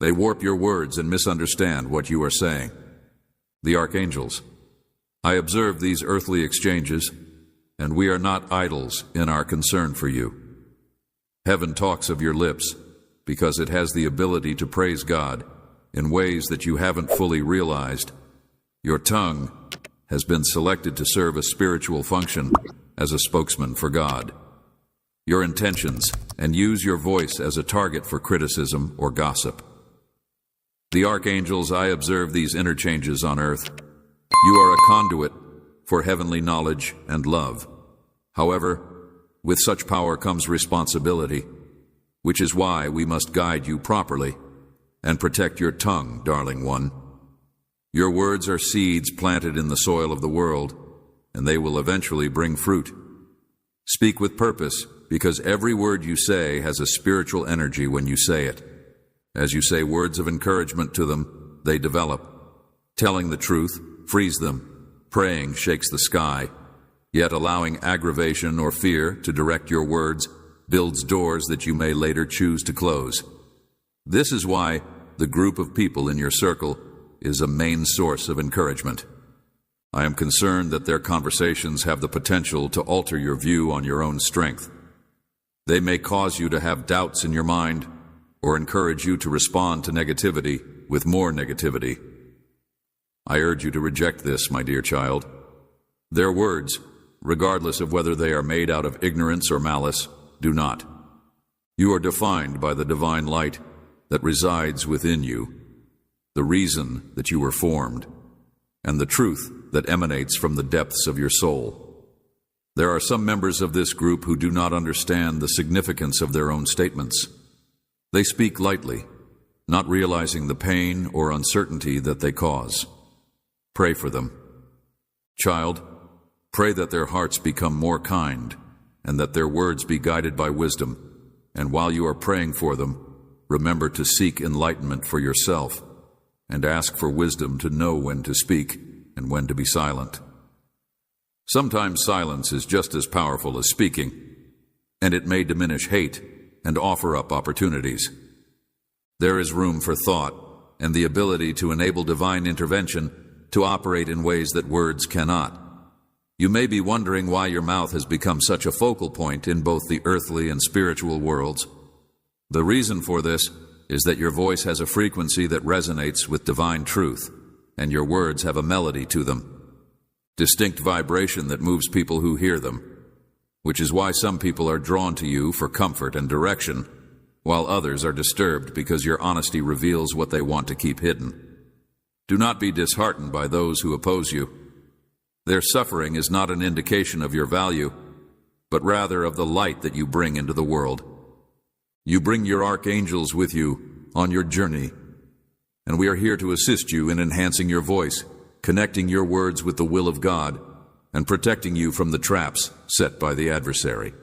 They warp your words and misunderstand what you are saying. The archangels. I observe these earthly exchanges, and we are not idols in our concern for you. Heaven talks of your lips because it has the ability to praise God in ways that you haven't fully realized. Your tongue has been selected to serve a spiritual function as a spokesman for God. Your intentions, and use your voice as a target for criticism or gossip. The archangels, I observe these interchanges on earth. You are a conduit for heavenly knowledge and love. However, with such power comes responsibility, which is why we must guide you properly and protect your tongue, darling one. Your words are seeds planted in the soil of the world, and they will eventually bring fruit. Speak with purpose, because every word you say has a spiritual energy when you say it. As you say words of encouragement to them, they develop. Telling the truth frees them. Praying shakes the sky. Yet allowing aggravation or fear to direct your words builds doors that you may later choose to close. This is why the group of people in your circle is a main source of encouragement. I am concerned that their conversations have the potential to alter your view on your own strength. They may cause you to have doubts in your mind or encourage you to respond to negativity with more negativity. I urge you to reject this, my dear child. Their words, regardless of whether they are made out of ignorance or malice, do not. You are defined by the divine light that resides within you, the reason that you were formed, and the truth that emanates from the depths of your soul. There are some members of this group who do not understand the significance of their own statements. They speak lightly, not realizing the pain or uncertainty that they cause. Pray for them. Child, pray that their hearts become more kind and that their words be guided by wisdom. And while you are praying for them, remember to seek enlightenment for yourself and ask for wisdom to know when to speak and when to be silent. Sometimes silence is just as powerful as speaking, and it may diminish hate and offer up opportunities. There is room for thought and the ability to enable divine intervention to operate in ways that words cannot. You may be wondering why your mouth has become such a focal point in both the earthly and spiritual worlds. The reason for this is that your voice has a frequency that resonates with divine truth, and your words have a melody to them. Distinct vibration that moves people who hear them, which is why some people are drawn to you for comfort and direction, while others are disturbed because your honesty reveals what they want to keep hidden. Do not be disheartened by those who oppose you. Their suffering is not an indication of your value, but rather of the light that you bring into the world. You bring your archangels with you on your journey, and we are here to assist you in enhancing your voice, connecting your words with the will of God, and protecting you from the traps set by the adversary.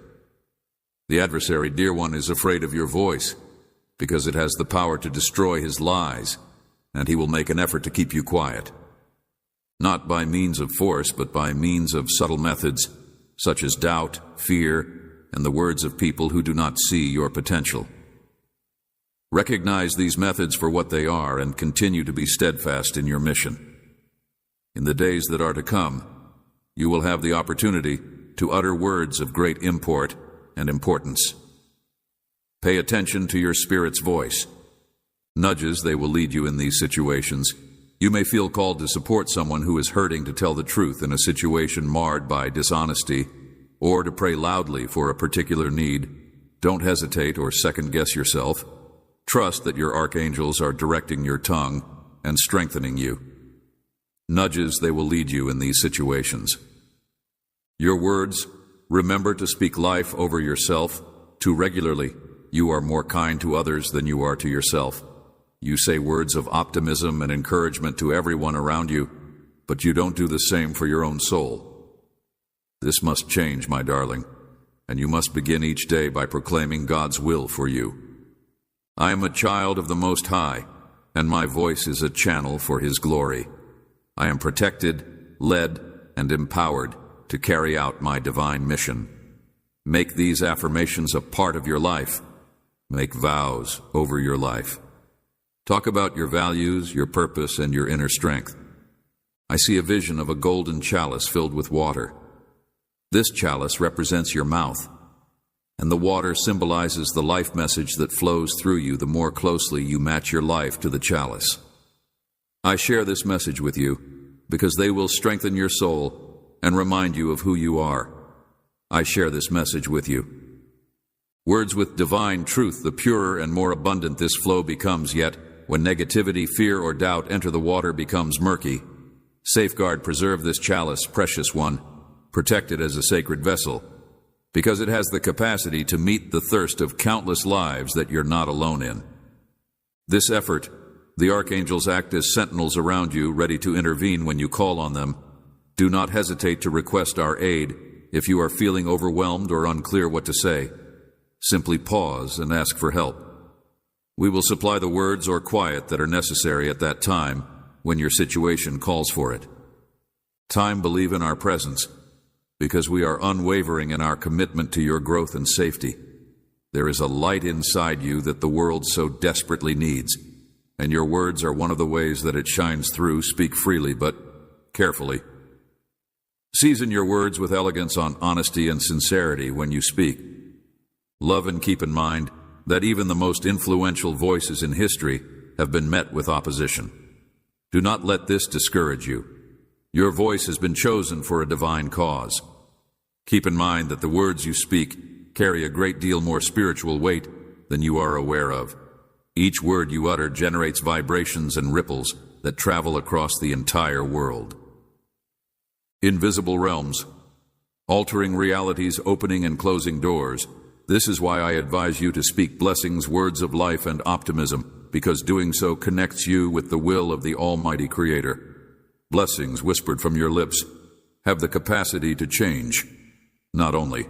The adversary, dear one, is afraid of your voice because it has the power to destroy his lies, and he will make an effort to keep you quiet. Not by means of force, but by means of subtle methods, such as doubt, fear, and the words of people who do not see your potential. Recognize these methods for what they are and continue to be steadfast in your mission. In the days that are to come, you will have the opportunity to utter words of great import and importance. Pay attention to your spirit's voice. Nudges, they will lead you in these situations. You may feel called to support someone who is hurting to tell the truth in a situation marred by dishonesty, or to pray loudly for a particular need. Don't hesitate or second-guess yourself. Trust that your archangels are directing your tongue and strengthening you. Nudges, they will lead you in these situations. Your words, remember to speak life over yourself. Too regularly, you are more kind to others than you are to yourself. You say words of optimism and encouragement to everyone around you, but you don't do the same for your own soul. This must change, my darling, and you must begin each day by proclaiming God's will for you. I am a child of the Most High, and my voice is a channel for His glory. I am protected, led, and empowered to carry out my divine mission. Make these affirmations a part of your life. Make vows over your life. Talk about your values, your purpose, and your inner strength. I see a vision of a golden chalice filled with water. This chalice represents your mouth, and the water symbolizes the life message that flows through you the more closely you match your life to the chalice. I share this message with you because they will strengthen your soul and remind you of who you are. I share this message with you. Words with divine truth, the purer and more abundant this flow becomes, yet when negativity, fear, or doubt enter the water becomes murky. Safeguard, preserve this chalice, precious one. Protect it as a sacred vessel, because it has the capacity to meet the thirst of countless lives that you're not alone in. This effort, the archangels act as sentinels around you, ready to intervene when you call on them. Do not hesitate to request our aid if you are feeling overwhelmed or unclear what to say. Simply pause and ask for help. We will supply the words or quiet that are necessary at that time when your situation calls for it. Time, believe in our presence, because we are unwavering in our commitment to your growth and safety. There is a light inside you that the world so desperately needs, and your words are one of the ways that it shines through. Speak freely, but carefully. Season your words with elegance on honesty and sincerity when you speak. Love and keep in mind that even the most influential voices in history have been met with opposition. Do not let this discourage you. Your voice has been chosen for a divine cause. Keep in mind that the words you speak carry a great deal more spiritual weight than you are aware of. Each word you utter generates vibrations and ripples that travel across the entire world. Invisible realms, altering realities, opening and closing doors. This is why I advise you to speak blessings, words of life and optimism, because doing so connects you with the will of the Almighty Creator. Blessings whispered from your lips have the capacity to change not only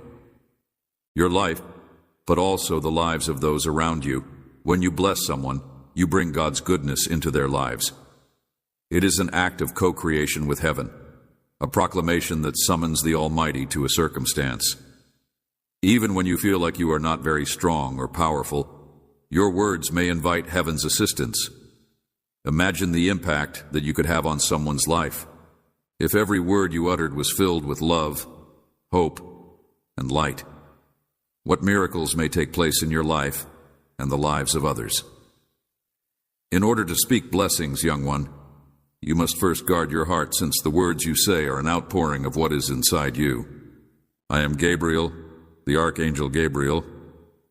your life, but also the lives of those around you. When you bless someone, you bring God's goodness into their lives. It is an act of co-creation with heaven, a proclamation that summons the Almighty to a circumstance. Even when you feel like you are not very strong or powerful, your words may invite heaven's assistance. Imagine the impact that you could have on someone's life if every word you uttered was filled with love, hope, and light. What miracles may take place in your life and the lives of others. In order to speak blessings, young one, you must first guard your heart, since the words you say are an outpouring of what is inside you. I am Gabriel, the Archangel Gabriel,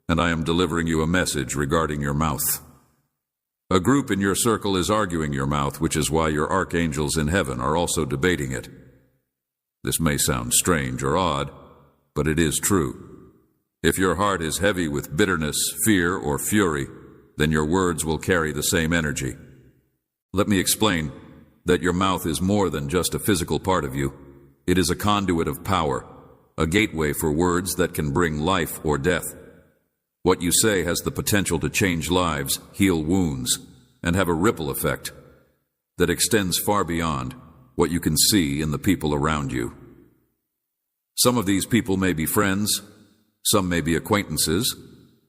and I am delivering you a message regarding your mouth. A group in your circle is arguing your mouth, which is why your archangels in heaven are also debating it. This may sound strange or odd, but it is true. If your heart is heavy with bitterness, fear, or fury, then your words will carry the same energy. Let me explain that your mouth is more than just a physical part of you. It is a conduit of power, a gateway for words that can bring life or death. What you say has the potential to change lives, heal wounds, and have a ripple effect that extends far beyond what you can see in the people around you. Some of these people may be friends, some may be acquaintances,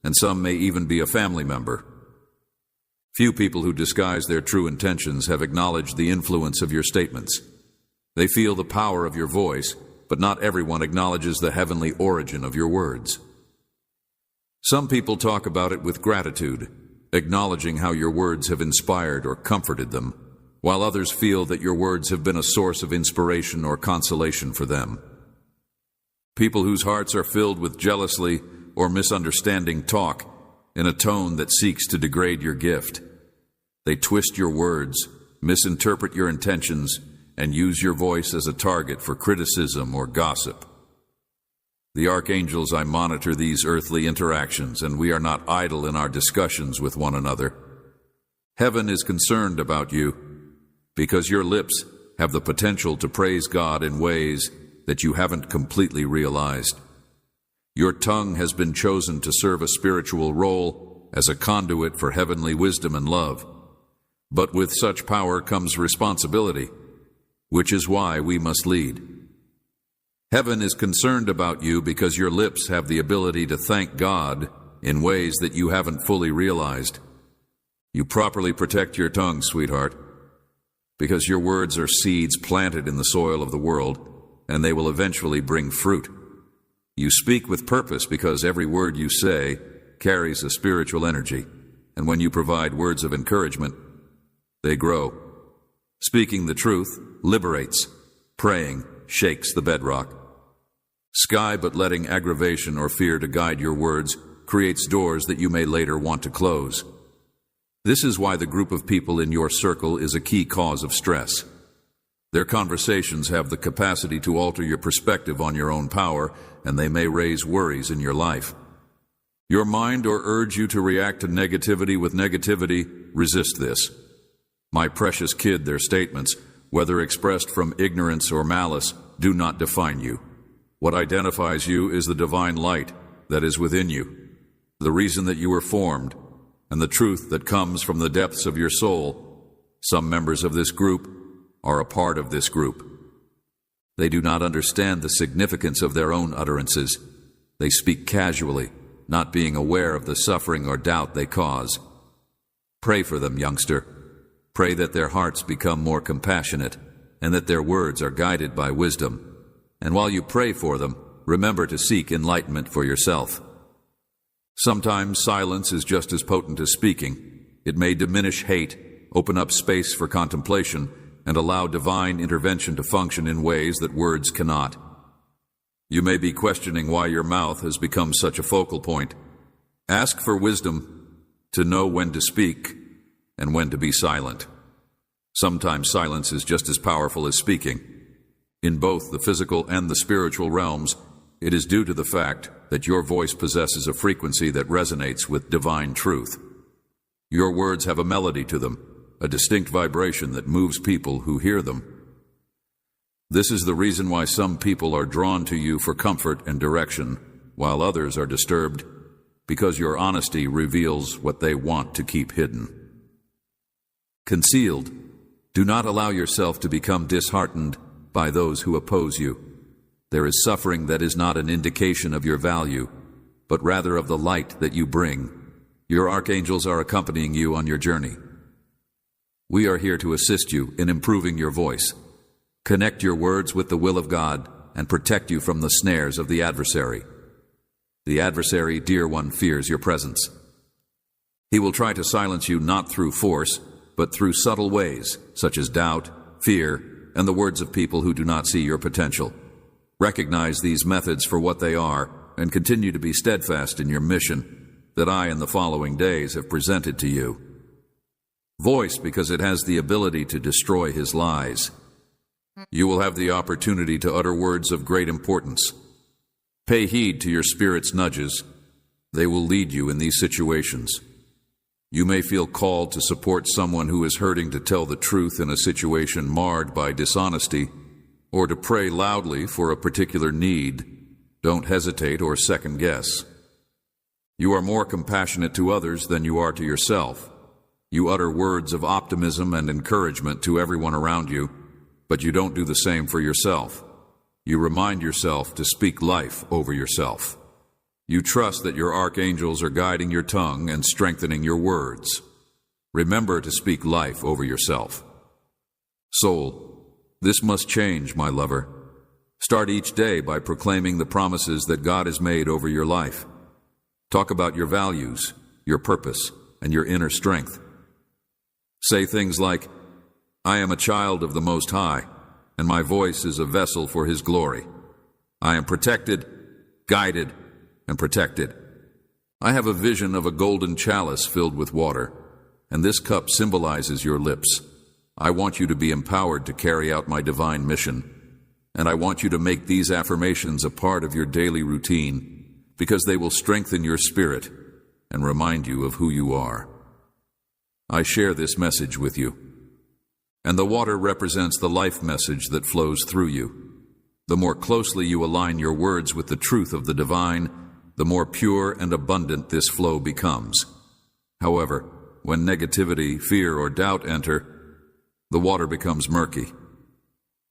and some may even be a family member. Few people who disguise their true intentions have acknowledged the influence of your statements. They feel the power of your voice, but not everyone acknowledges the heavenly origin of your words. Some people talk about it with gratitude, acknowledging how your words have inspired or comforted them, while others feel that your words have been a source of inspiration or consolation for them. People whose hearts are filled with jealously or misunderstanding talk in a tone that seeks to degrade your gift. They twist your words, misinterpret your intentions, and use your voice as a target for criticism or gossip. The archangels I monitor these earthly interactions, and we are not idle in our discussions with one another. Heaven is concerned about you, because your lips have the potential to praise God in ways that you haven't completely realized. Your tongue has been chosen to serve a spiritual role as a conduit for heavenly wisdom and love. But with such power comes responsibility, which is why we must lead. Heaven is concerned about you because your lips have the ability to thank God in ways that you haven't fully realized. You properly protect your tongue, sweetheart, because your words are seeds planted in the soil of the world, and they will eventually bring fruit. You speak with purpose because every word you say carries a spiritual energy, and when you provide words of encouragement, they grow. Speaking the truth liberates. Praying shakes the bedrock. Sky but letting aggravation or fear to guide your words creates doors that you may later want to close. This is why the group of people in your circle is a key cause of stress. Their conversations have the capacity to alter your perspective on your own power, and they may raise worries in your life. Your mind or urge you to react to negativity with negativity, resist this. My precious kid, their statements, whether expressed from ignorance or malice, do not define you. What identifies you is the divine light that is within you, the reason that you were formed, and the truth that comes from the depths of your soul. Some members of this group are a part of this group. They do not understand the significance of their own utterances. They speak casually, not being aware of the suffering or doubt they cause. Pray for them, youngster. Pray that their hearts become more compassionate and that their words are guided by wisdom. And while you pray for them, remember to seek enlightenment for yourself. Sometimes silence is just as potent as speaking. It may diminish hate, open up space for contemplation, and allow divine intervention to function in ways that words cannot. You may be questioning why your mouth has become such a focal point. Ask for wisdom to know when to speak and when to be silent. Sometimes silence is just as powerful as speaking. In both the physical and the spiritual realms, it is due to the fact that your voice possesses a frequency that resonates with divine truth. Your words have a melody to them, a distinct vibration that moves people who hear them. This is the reason why some people are drawn to you for comfort and direction, while others are disturbed, because your honesty reveals what they want to keep hidden. Concealed. Do not allow yourself to become disheartened by those who oppose you. There is suffering that is not an indication of your value, but rather of the light that you bring. Your archangels are accompanying you on your journey. We are here to assist you in improving your voice. Connect your words with the will of God and protect you from the snares of the adversary. The adversary, dear one, fears your presence. He will try to silence you not through force, but through subtle ways, such as doubt, fear, and the words of people who do not see your potential. Recognize these methods for what they are and continue to be steadfast in your mission that I in the following days have presented to you. Voice, because it has the ability to destroy his lies. You will have the opportunity to utter words of great importance. Pay heed to your spirit's nudges. They will lead you in these situations. You may feel called to support someone who is hurting to tell the truth in a situation marred by dishonesty, or to pray loudly for a particular need. Don't hesitate or second guess. You are more compassionate to others than you are to yourself. You utter words of optimism and encouragement to everyone around you, but you don't do the same for yourself. You remind yourself to speak life over yourself. You trust that your archangels are guiding your tongue and strengthening your words. Remember to speak life over yourself. Soul, this must change, my lover. Start each day by proclaiming the promises that God has made over your life. Talk about your values, your purpose, and your inner strength. Say things like, "I am a child of the Most High, and my voice is a vessel for His glory. I am protected, guided, and protected. I have a vision of a golden chalice filled with water, and this cup symbolizes your lips. I want you to be empowered to carry out my divine mission, and I want you to make these affirmations a part of your daily routine, because they will strengthen your spirit and remind you of who you are. I share this message with you. And the water represents the life message that flows through you. The more closely you align your words with the truth of the divine, the more pure and abundant this flow becomes. However, when negativity, fear, or doubt enter, the water becomes murky.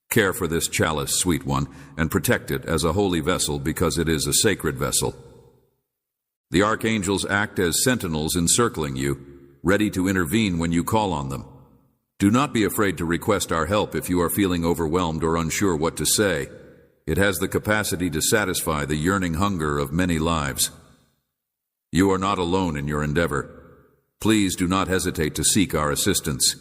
Care for this chalice, sweet one, and protect it as a holy vessel because it is a sacred vessel. The archangels act as sentinels encircling you, ready to intervene when you call on them. Do not be afraid to request our help if you are feeling overwhelmed or unsure what to say. It has the capacity to satisfy the yearning hunger of many lives. You are not alone in your endeavor. Please do not hesitate to seek our assistance.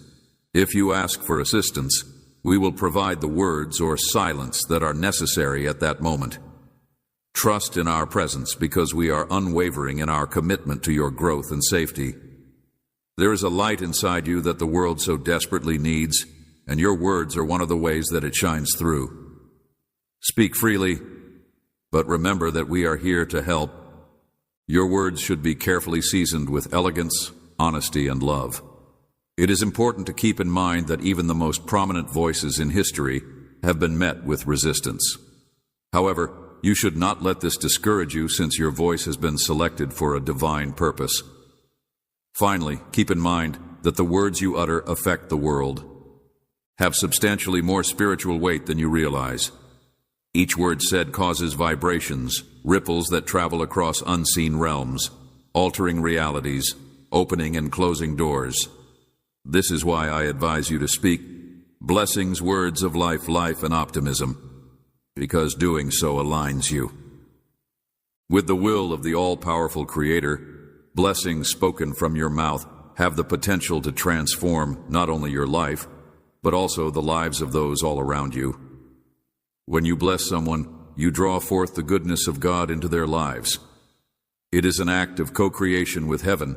If you ask for assistance, we will provide the words or silence that are necessary at that moment. Trust in our presence because we are unwavering in our commitment to your growth and safety. There is a light inside you that the world so desperately needs, and your words are one of the ways that it shines through. Speak freely, but remember that we are here to help. Your words should be carefully seasoned with elegance, honesty, and love. It is important to keep in mind that even the most prominent voices in history have been met with resistance. However, you should not let this discourage you since your voice has been selected for a divine purpose. Finally, keep in mind that the words you utter affect the world, have substantially more spiritual weight than you realize. Each word said causes vibrations, ripples that travel across unseen realms, altering realities, opening and closing doors. This is why I advise you to speak blessings, words of life, and optimism, because doing so aligns you with the will of the all-powerful Creator. Blessings spoken from your mouth have the potential to transform not only your life, but also the lives of those all around you. When you bless someone, you draw forth the goodness of God into their lives. It is an act of co-creation with heaven,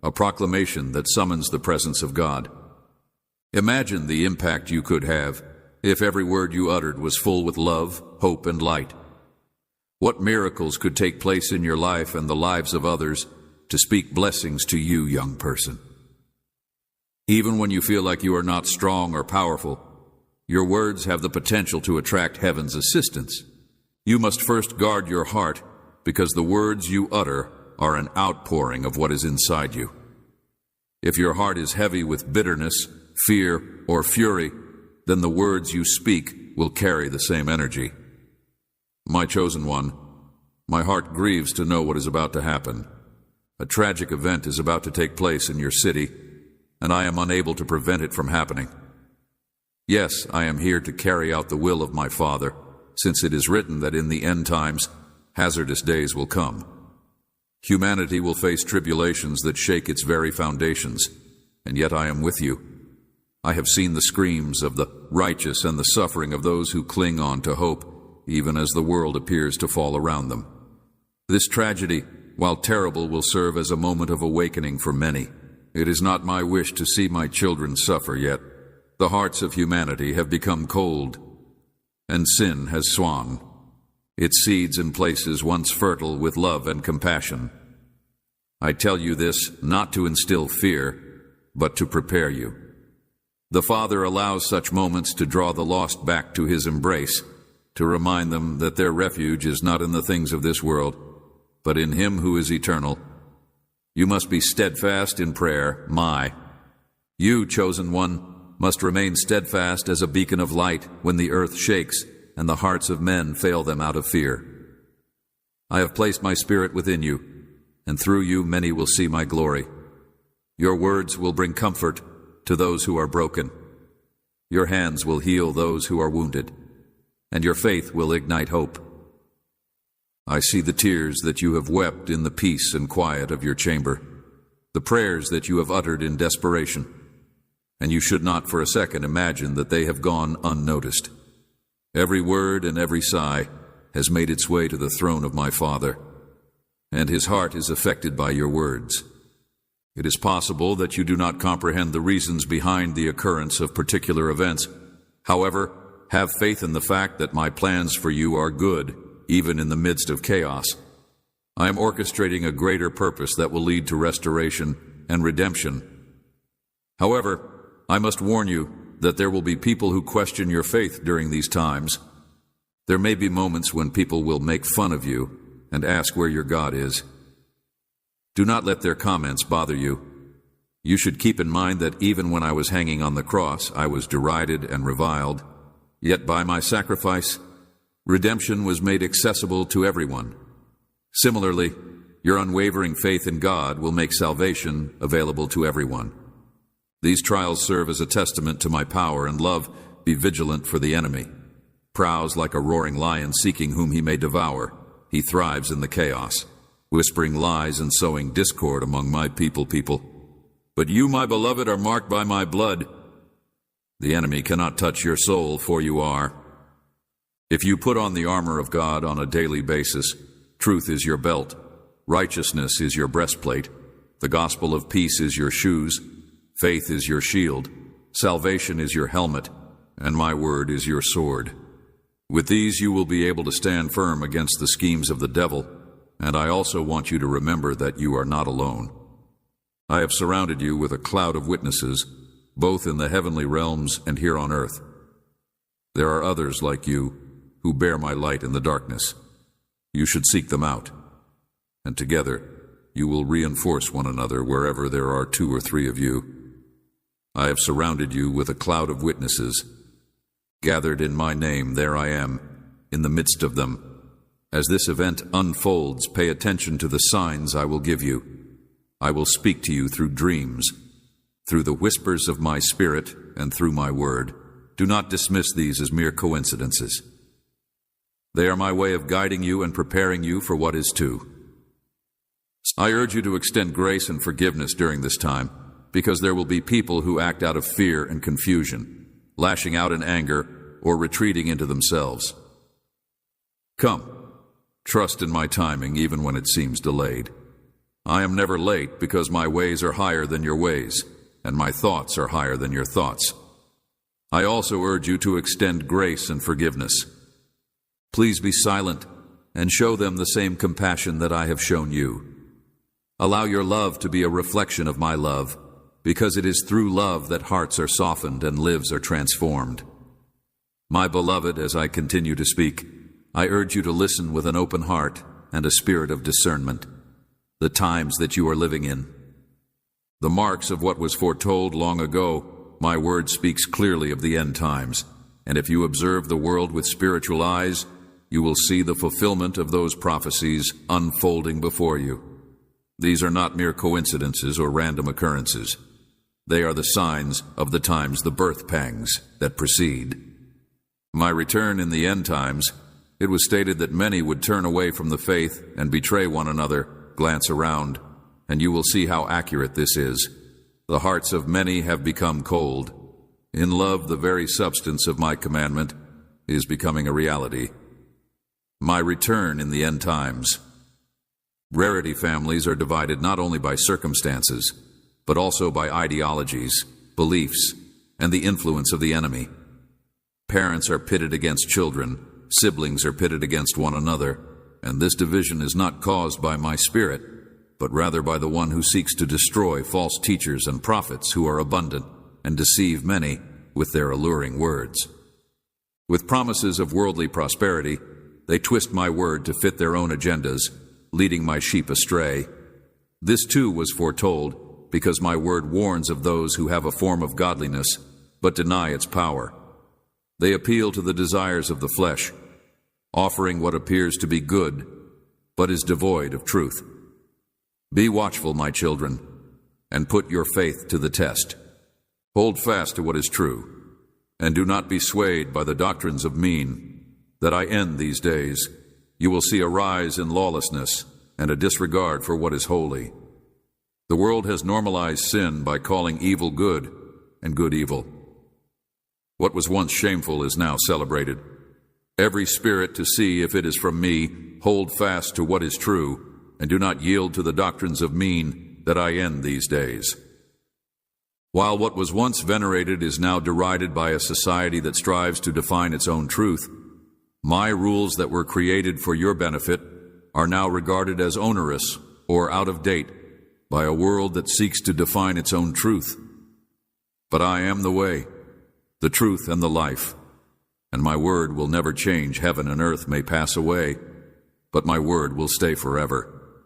a proclamation that summons the presence of God. Imagine the impact you could have if every word you uttered was full with love, hope, and light. What miracles could take place in your life and the lives of others to speak blessings to you, young person. Even when you feel like you are not strong or powerful, your words have the potential to attract heaven's assistance. You must first guard your heart because the words you utter are an outpouring of what is inside you. If your heart is heavy with bitterness, fear, or fury, then the words you speak will carry the same energy. My chosen one, my heart grieves to know what is about to happen. A tragic event is about to take place in your city, and I am unable to prevent it from happening. Yes, I am here to carry out the will of my Father, since it is written that in the end times, hazardous days will come. Humanity will face tribulations that shake its very foundations, and yet I am with you. I have seen the screams of the righteous and the suffering of those who cling on to hope, even as the world appears to fall around them. This tragedy, while terrible, will serve as a moment of awakening for many. It is not my wish to see my children suffer, yet the hearts of humanity have become cold, and sin has swung its seeds in places once fertile with love and compassion. I tell you this not to instill fear, but to prepare you. The Father allows such moments to draw the lost back to His embrace, to remind them that their refuge is not in the things of this world, but in Him who is eternal. You must be steadfast in prayer, You, chosen one, must remain steadfast as a beacon of light when the earth shakes and the hearts of men fail them out of fear. I have placed my Spirit within you, and through you many will see my glory. Your words will bring comfort to those who are broken. Your hands will heal those who are wounded, and your faith will ignite hope. I see the tears that you have wept in the peace and quiet of your chamber, the prayers that you have uttered in desperation, and you should not for a second imagine that they have gone unnoticed. Every word and every sigh has made its way to the throne of my Father, and his heart is affected by your words. It is possible that you do not comprehend the reasons behind the occurrence of particular events. However, have faith in the fact that my plans for you are good, even in the midst of chaos. I am orchestrating a greater purpose that will lead to restoration and redemption. However, I must warn you that there will be people who question your faith during these times. There may be moments when people will make fun of you and ask where your God is. Do not let their comments bother you. You should keep in mind that even when I was hanging on the cross, I was derided and reviled. Yet by my sacrifice, redemption was made accessible to everyone. Similarly, your unwavering faith in God will make salvation available to everyone. These trials serve as a testament to my power and love. Be vigilant for the enemy. Prowls like a roaring lion seeking whom he may devour. He thrives in the chaos, whispering lies and sowing discord among my people. But you, my beloved, are marked by my blood. The enemy cannot touch your soul, for you are. If you put on the armor of God on a daily basis, truth is your belt, righteousness is your breastplate, the gospel of peace is your shoes, faith is your shield, salvation is your helmet, and my word is your sword. With these you will be able to stand firm against the schemes of the devil, and I also want you to remember that you are not alone. I have surrounded you with a cloud of witnesses, both in the heavenly realms and here on earth. There are others like you who bear my light in the darkness. You should seek them out, and together you will reinforce one another wherever there are 2 or 3 of you. I have surrounded you with a cloud of witnesses. Gathered in my name, there I am, in the midst of them. As this event unfolds, pay attention to the signs I will give you. I will speak to you through dreams, through the whispers of my spirit, and through my word. Do not dismiss these as mere coincidences. They are my way of guiding you and preparing you for what is to. I urge you to extend grace and forgiveness during this time, because there will be people who act out of fear and confusion, lashing out in anger or retreating into themselves. Come, trust in my timing even when it seems delayed. I am never late because my ways are higher than your ways, and my thoughts are higher than your thoughts. I also urge you to extend grace and forgiveness. Please be silent and show them the same compassion that I have shown you. Allow your love to be a reflection of my love, because it is through love that hearts are softened and lives are transformed. My beloved, as I continue to speak, I urge you to listen with an open heart and a spirit of discernment. The times that you are living in. The marks of what was foretold long ago, my word speaks clearly of the end times, and if you observe the world with spiritual eyes, you will see the fulfillment of those prophecies unfolding before you. These are not mere coincidences or random occurrences. They are the signs of the times, the birth pangs that precede. My return in the end times, it was stated that many would turn away from the faith and betray one another. Glance around, and you will see how accurate this is. The hearts of many have become cold. In love, the very substance of my commandment is becoming a reality. My return in the end times. Rarity families are divided not only by circumstances, but also by ideologies, beliefs, and the influence of the enemy. Parents are pitted against children, siblings are pitted against one another, and this division is not caused by my spirit, but rather by the one who seeks to destroy false teachers and prophets who are abundant and deceive many with their alluring words. With promises of worldly prosperity, they twist my word to fit their own agendas, leading my sheep astray. This too was foretold, because my word warns of those who have a form of godliness, but deny its power. They appeal to the desires of the flesh, offering what appears to be good, but is devoid of truth. Be watchful, my children, and put your faith to the test. Hold fast to what is true, and do not be swayed by the doctrines of mean, that I end these days. you will see a rise in lawlessness and a disregard for what is holy. The world has normalized sin by calling evil good and good evil. What was once shameful is now celebrated. Every spirit to see if it is from me, hold fast to what is true, and do not yield to the doctrines of mean that I end these days. While what was once venerated is now derided by a society that strives to define its own truth, my rules that were created for your benefit are now regarded as onerous or out of date by a world that seeks to define its own truth. But I am the way, the truth, and the life, and my word will never change. Heaven and earth may pass away, but my word will stay forever.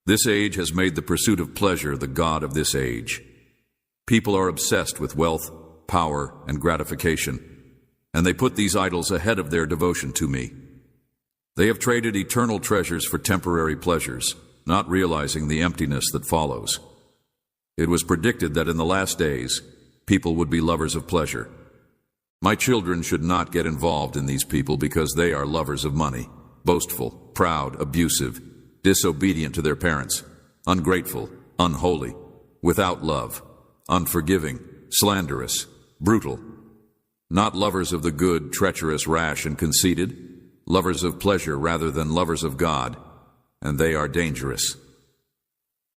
This age has made the pursuit of pleasure the god of this age. People are obsessed with wealth, power, and gratification, and they put these idols ahead of their devotion to me. They have traded eternal treasures for temporary pleasures, not realizing the emptiness that follows. It was predicted that in the last days, people would be lovers of pleasure. My children should not get involved in these people because they are lovers of money, boastful, proud, abusive, disobedient to their parents, ungrateful, unholy, without love, unforgiving, slanderous, brutal, not lovers of the good, treacherous, rash, and conceited, lovers of pleasure rather than lovers of God, and they are dangerous.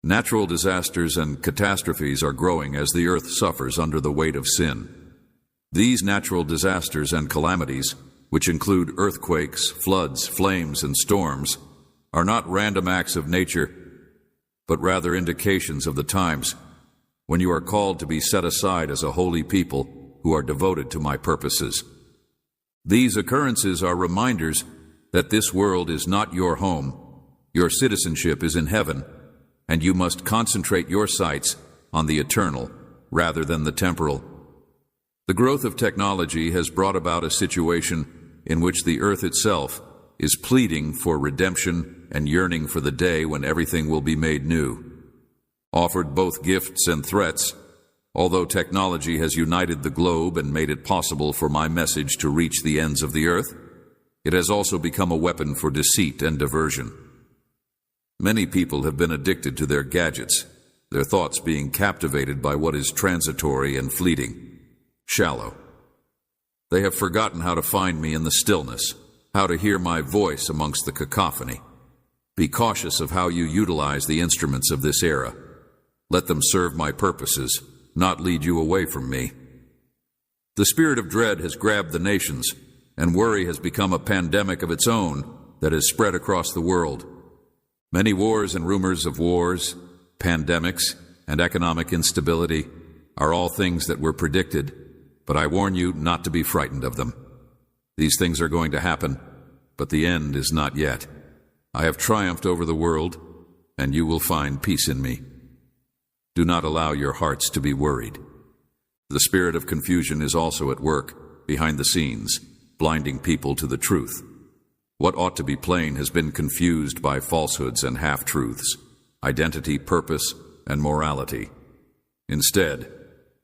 Natural disasters and catastrophes are growing as the earth suffers under the weight of sin. These natural disasters and calamities, which include earthquakes, floods, flames, and storms, are not random acts of nature, but rather indications of the times when you are called to be set aside as a holy people who are devoted to my purposes. These occurrences are reminders that this world is not your home. Your citizenship is in heaven, and you must concentrate your sights on the eternal rather than the temporal. The growth of technology has brought about a situation in which the earth itself is pleading for redemption and yearning for the day when everything will be made new. Offered both gifts and threats, although technology has united the globe and made it possible for my message to reach the ends of the earth, it has also become a weapon for deceit and diversion. Many people have been addicted to their gadgets, their thoughts being captivated by what is transitory and fleeting, shallow. They have forgotten how to find me in the stillness, how to hear my voice amongst the cacophony. Be cautious of how you utilize the instruments of this era. Let them serve my purposes, not lead you away from me. The spirit of dread has grabbed the nations, and worry has become a pandemic of its own that has spread across the world. Many wars and rumors of wars, pandemics, and economic instability are all things that were predicted, but I warn you not to be frightened of them. These things are going to happen, but the end is not yet. I have triumphed over the world, and you will find peace in me. Do not allow your hearts to be worried. The spirit of confusion is also at work, behind the scenes, blinding people to the truth. What ought to be plain has been confused by falsehoods and half-truths, identity, purpose, and morality. Instead,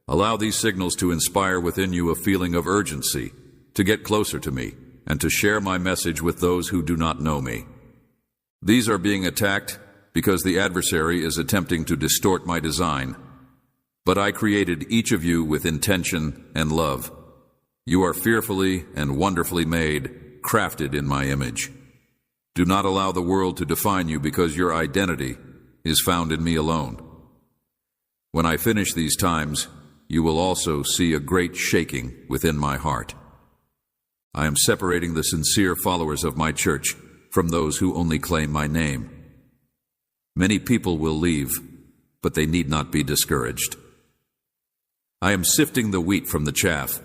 allow these signals to inspire within you a feeling of urgency to get closer to me and to share my message with those who do not know me. These are being attacked because the adversary is attempting to distort my design. But I created each of you with intention and love. You are fearfully and wonderfully made, crafted in my image. Do not allow the world to define you because your identity is found in me alone. When I finish these times, you will also see a great shaking within my heart. I am separating the sincere followers of my church from those who only claim my name. Many people will leave, but they need not be discouraged. I am sifting the wheat from the chaff,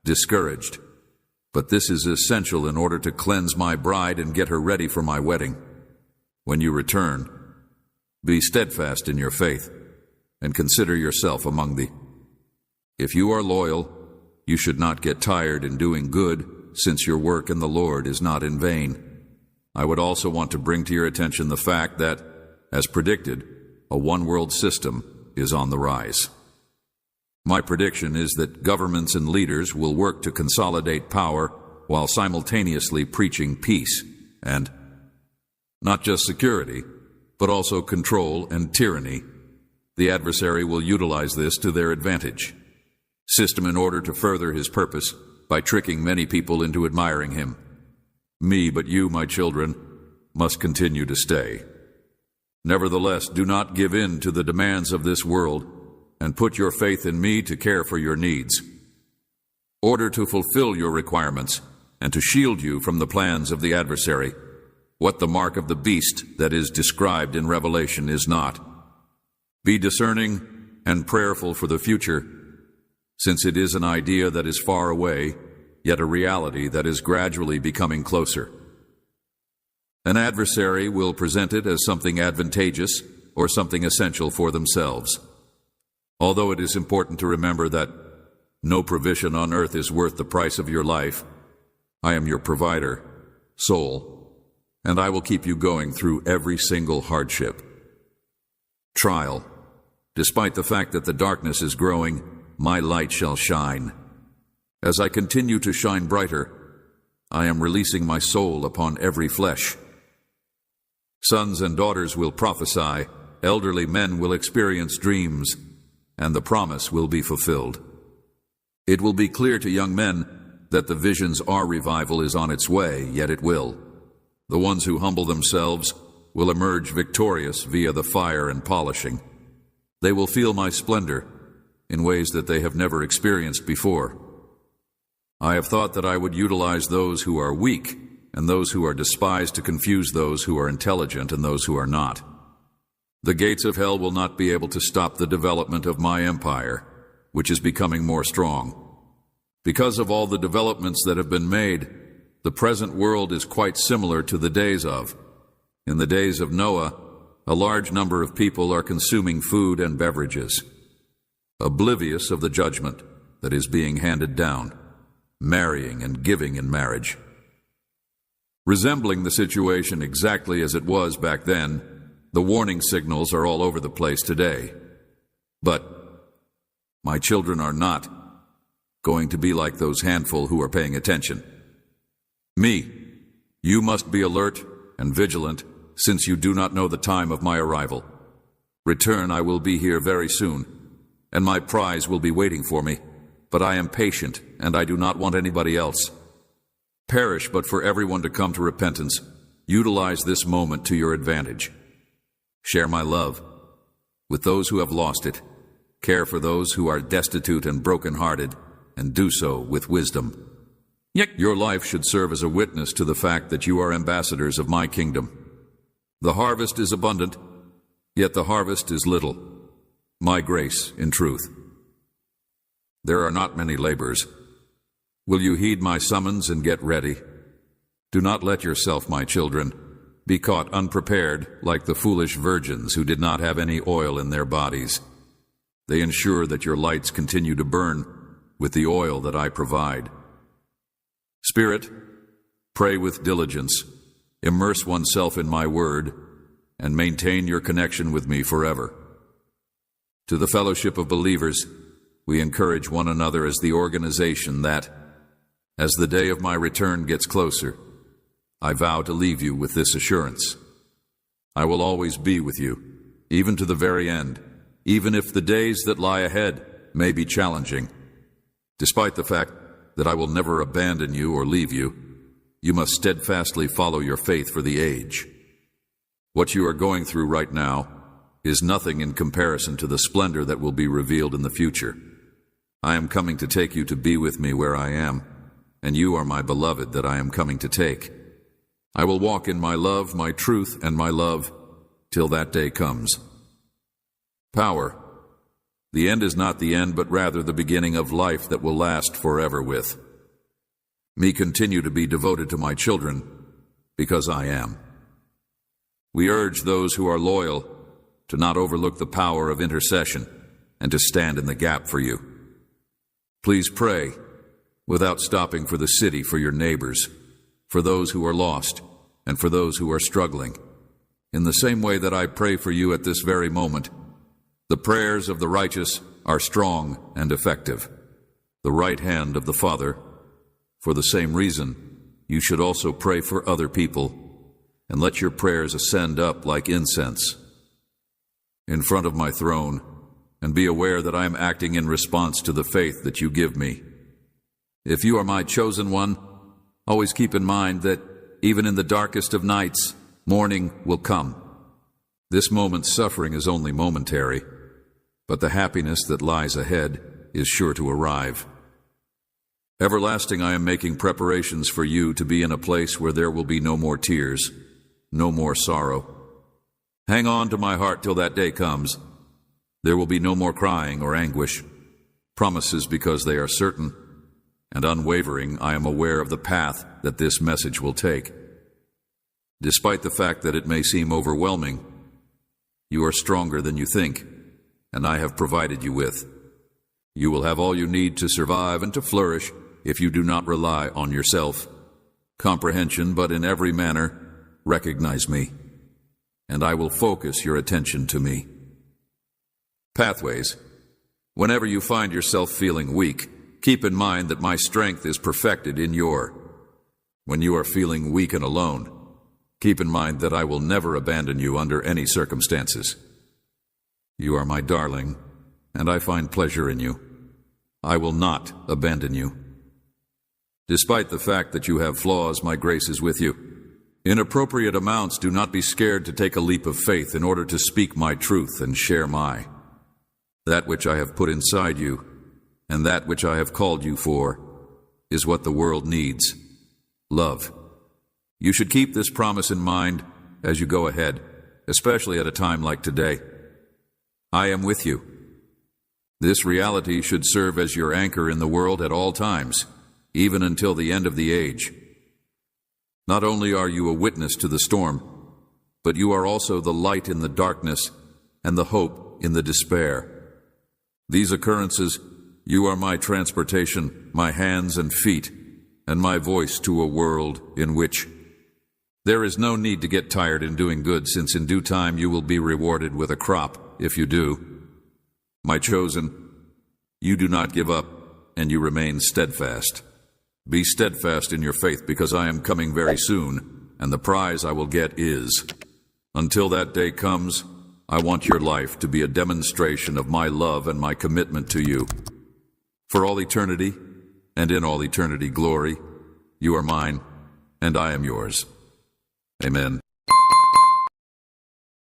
discouraged, but this is essential in order to cleanse my bride and get her ready for my wedding. When you return, be steadfast in your faith and consider yourself among the. If you are loyal, you should not get tired in doing good, since your work in the Lord is not in vain. I would also want to bring to your attention the fact that, as predicted, a one-world system is on the rise. My prediction is that governments and leaders will work to consolidate power while simultaneously preaching peace and not just security, but also control and tyranny. The adversary will utilize this to their advantage. System in order to further his purpose by tricking many people into admiring him. Me, but you, my children, must continue to stay. Nevertheless, do not give in to the demands of this world and put your faith in me to care for your needs. Order to fulfill your requirements and to shield you from the plans of the adversary, what the mark of the beast that is described in Revelation is not. Be discerning and prayerful for the future, since it is an idea that is far away, yet a reality that is gradually becoming closer. An adversary will present it as something advantageous or something essential for themselves. Although it is important to remember that no provision on earth is worth the price of your life, I am your provider, soul, and I will keep you going through every single hardship. Trial. Despite the fact that the darkness is growing, my light shall shine. As I continue to shine brighter, I am releasing my soul upon every flesh. Sons and daughters will prophesy, elderly men will experience dreams, and the promise will be fulfilled. It will be clear to young men that the visions our revival is on its way, yet it will. The ones who humble themselves will emerge victorious via the fire and polishing. They will feel my splendor in ways that they have never experienced before. I have thought that I would utilize those who are weak and those who are despised to confuse those who are intelligent and those who are not. The gates of hell will not be able to stop the development of my empire, which is becoming more strong. Because of all the developments that have been made, the present world is quite similar to the days of. In the days of Noah, a large number of people are consuming food and beverages, oblivious of the judgment that is being handed down, marrying and giving in marriage. Resembling the situation exactly as it was back then, the warning signals are all over the place today. But my children are not going to be like those handful who are paying attention. Me, you must be alert and vigilant, since you do not know the time of my arrival. Return, I will be here very soon, and my prize will be waiting for me, but I am patient, and I do not want anybody else. Perish but for everyone to come to repentance. Utilize this moment to your advantage. Share my love with those who have lost it. Care for those who are destitute and broken-hearted, and do so with wisdom. Your life should serve as a witness to the fact that you are ambassadors of my kingdom. The harvest is abundant, yet the harvest is little. My grace, in truth. There are not many laborers. Will you heed my summons and get ready? Do not let yourself, my children, be caught unprepared like the foolish virgins who did not have any oil in their bodies. They ensure that your lights continue to burn with the oil that I provide. Spirit, pray with diligence, immerse oneself in my word, and maintain your connection with me forever. To the fellowship of believers, we encourage one another as the organization that, as the day of my return gets closer, I vow to leave you with this assurance. I will always be with you, even to the very end, even if the days that lie ahead may be challenging. Despite the fact that I will never abandon you or leave you, you must steadfastly follow your faith for the age. What you are going through right now is nothing in comparison to the splendor that will be revealed in the future. I am coming to take you to be with me where I am, and you are my beloved that I am coming to take. I will walk in my love, my truth, and my love till that day comes. Power. The end is not the end, but rather the beginning of life that will last forever with. Me continue to be devoted to my children, because I am. We urge those who are loyal to not overlook the power of intercession and to stand in the gap for you. Please pray without stopping for the city, for your neighbors, for those who are lost, and for those who are struggling. In the same way that I pray for you at this very moment, the prayers of the righteous are strong and effective. The right hand of the Father. For the same reason, you should also pray for other people, and let your prayers ascend up like incense in front of my throne, and be aware that I am acting in response to the faith that you give me. If you are my chosen one, always keep in mind that even in the darkest of nights, morning will come. This moment's suffering is only momentary, but the happiness that lies ahead is sure to arrive. Everlasting, I am making preparations for you to be in a place where there will be no more tears, no more sorrow. Hang on to my heart till that day comes. There will be no more crying or anguish. Promises because they are certain, and unwavering, I am aware of the path that this message will take. Despite the fact that it may seem overwhelming, you are stronger than you think, and I have provided you with. You will have all you need to survive and to flourish if you do not rely on yourself. Comprehension, but in every manner, recognize me, and I will focus your attention to me. Pathways. Whenever you find yourself feeling weak, keep in mind that my strength is perfected in your. When you are feeling weak and alone, keep in mind that I will never abandon you under any circumstances. You are my darling, and I find pleasure in you. I will not abandon you. Despite the fact that you have flaws, my grace is with you. In appropriate amounts, do not be scared to take a leap of faith in order to speak my truth and share my. That which I have put inside you, and that which I have called you for, is what the world needs: love. You should keep this promise in mind as you go ahead, especially at a time like today. I am with you. This reality should serve as your anchor in the world at all times, even until the end of the age. Not only are you a witness to the storm, but you are also the light in the darkness and the hope in the despair. These occurrences, you are my transportation, my hands and feet, and my voice to a world in which there is no need to get tired in doing good, since in due time you will be rewarded with a crop if you do. My chosen, you do not give up, and you remain steadfast. Be steadfast in your faith, because I am coming very soon, and the prize I will get is. Until that day comes, I want your life to be a demonstration of my love and my commitment to you. For all eternity, and in all eternity glory, you are mine, and I am yours. Amen.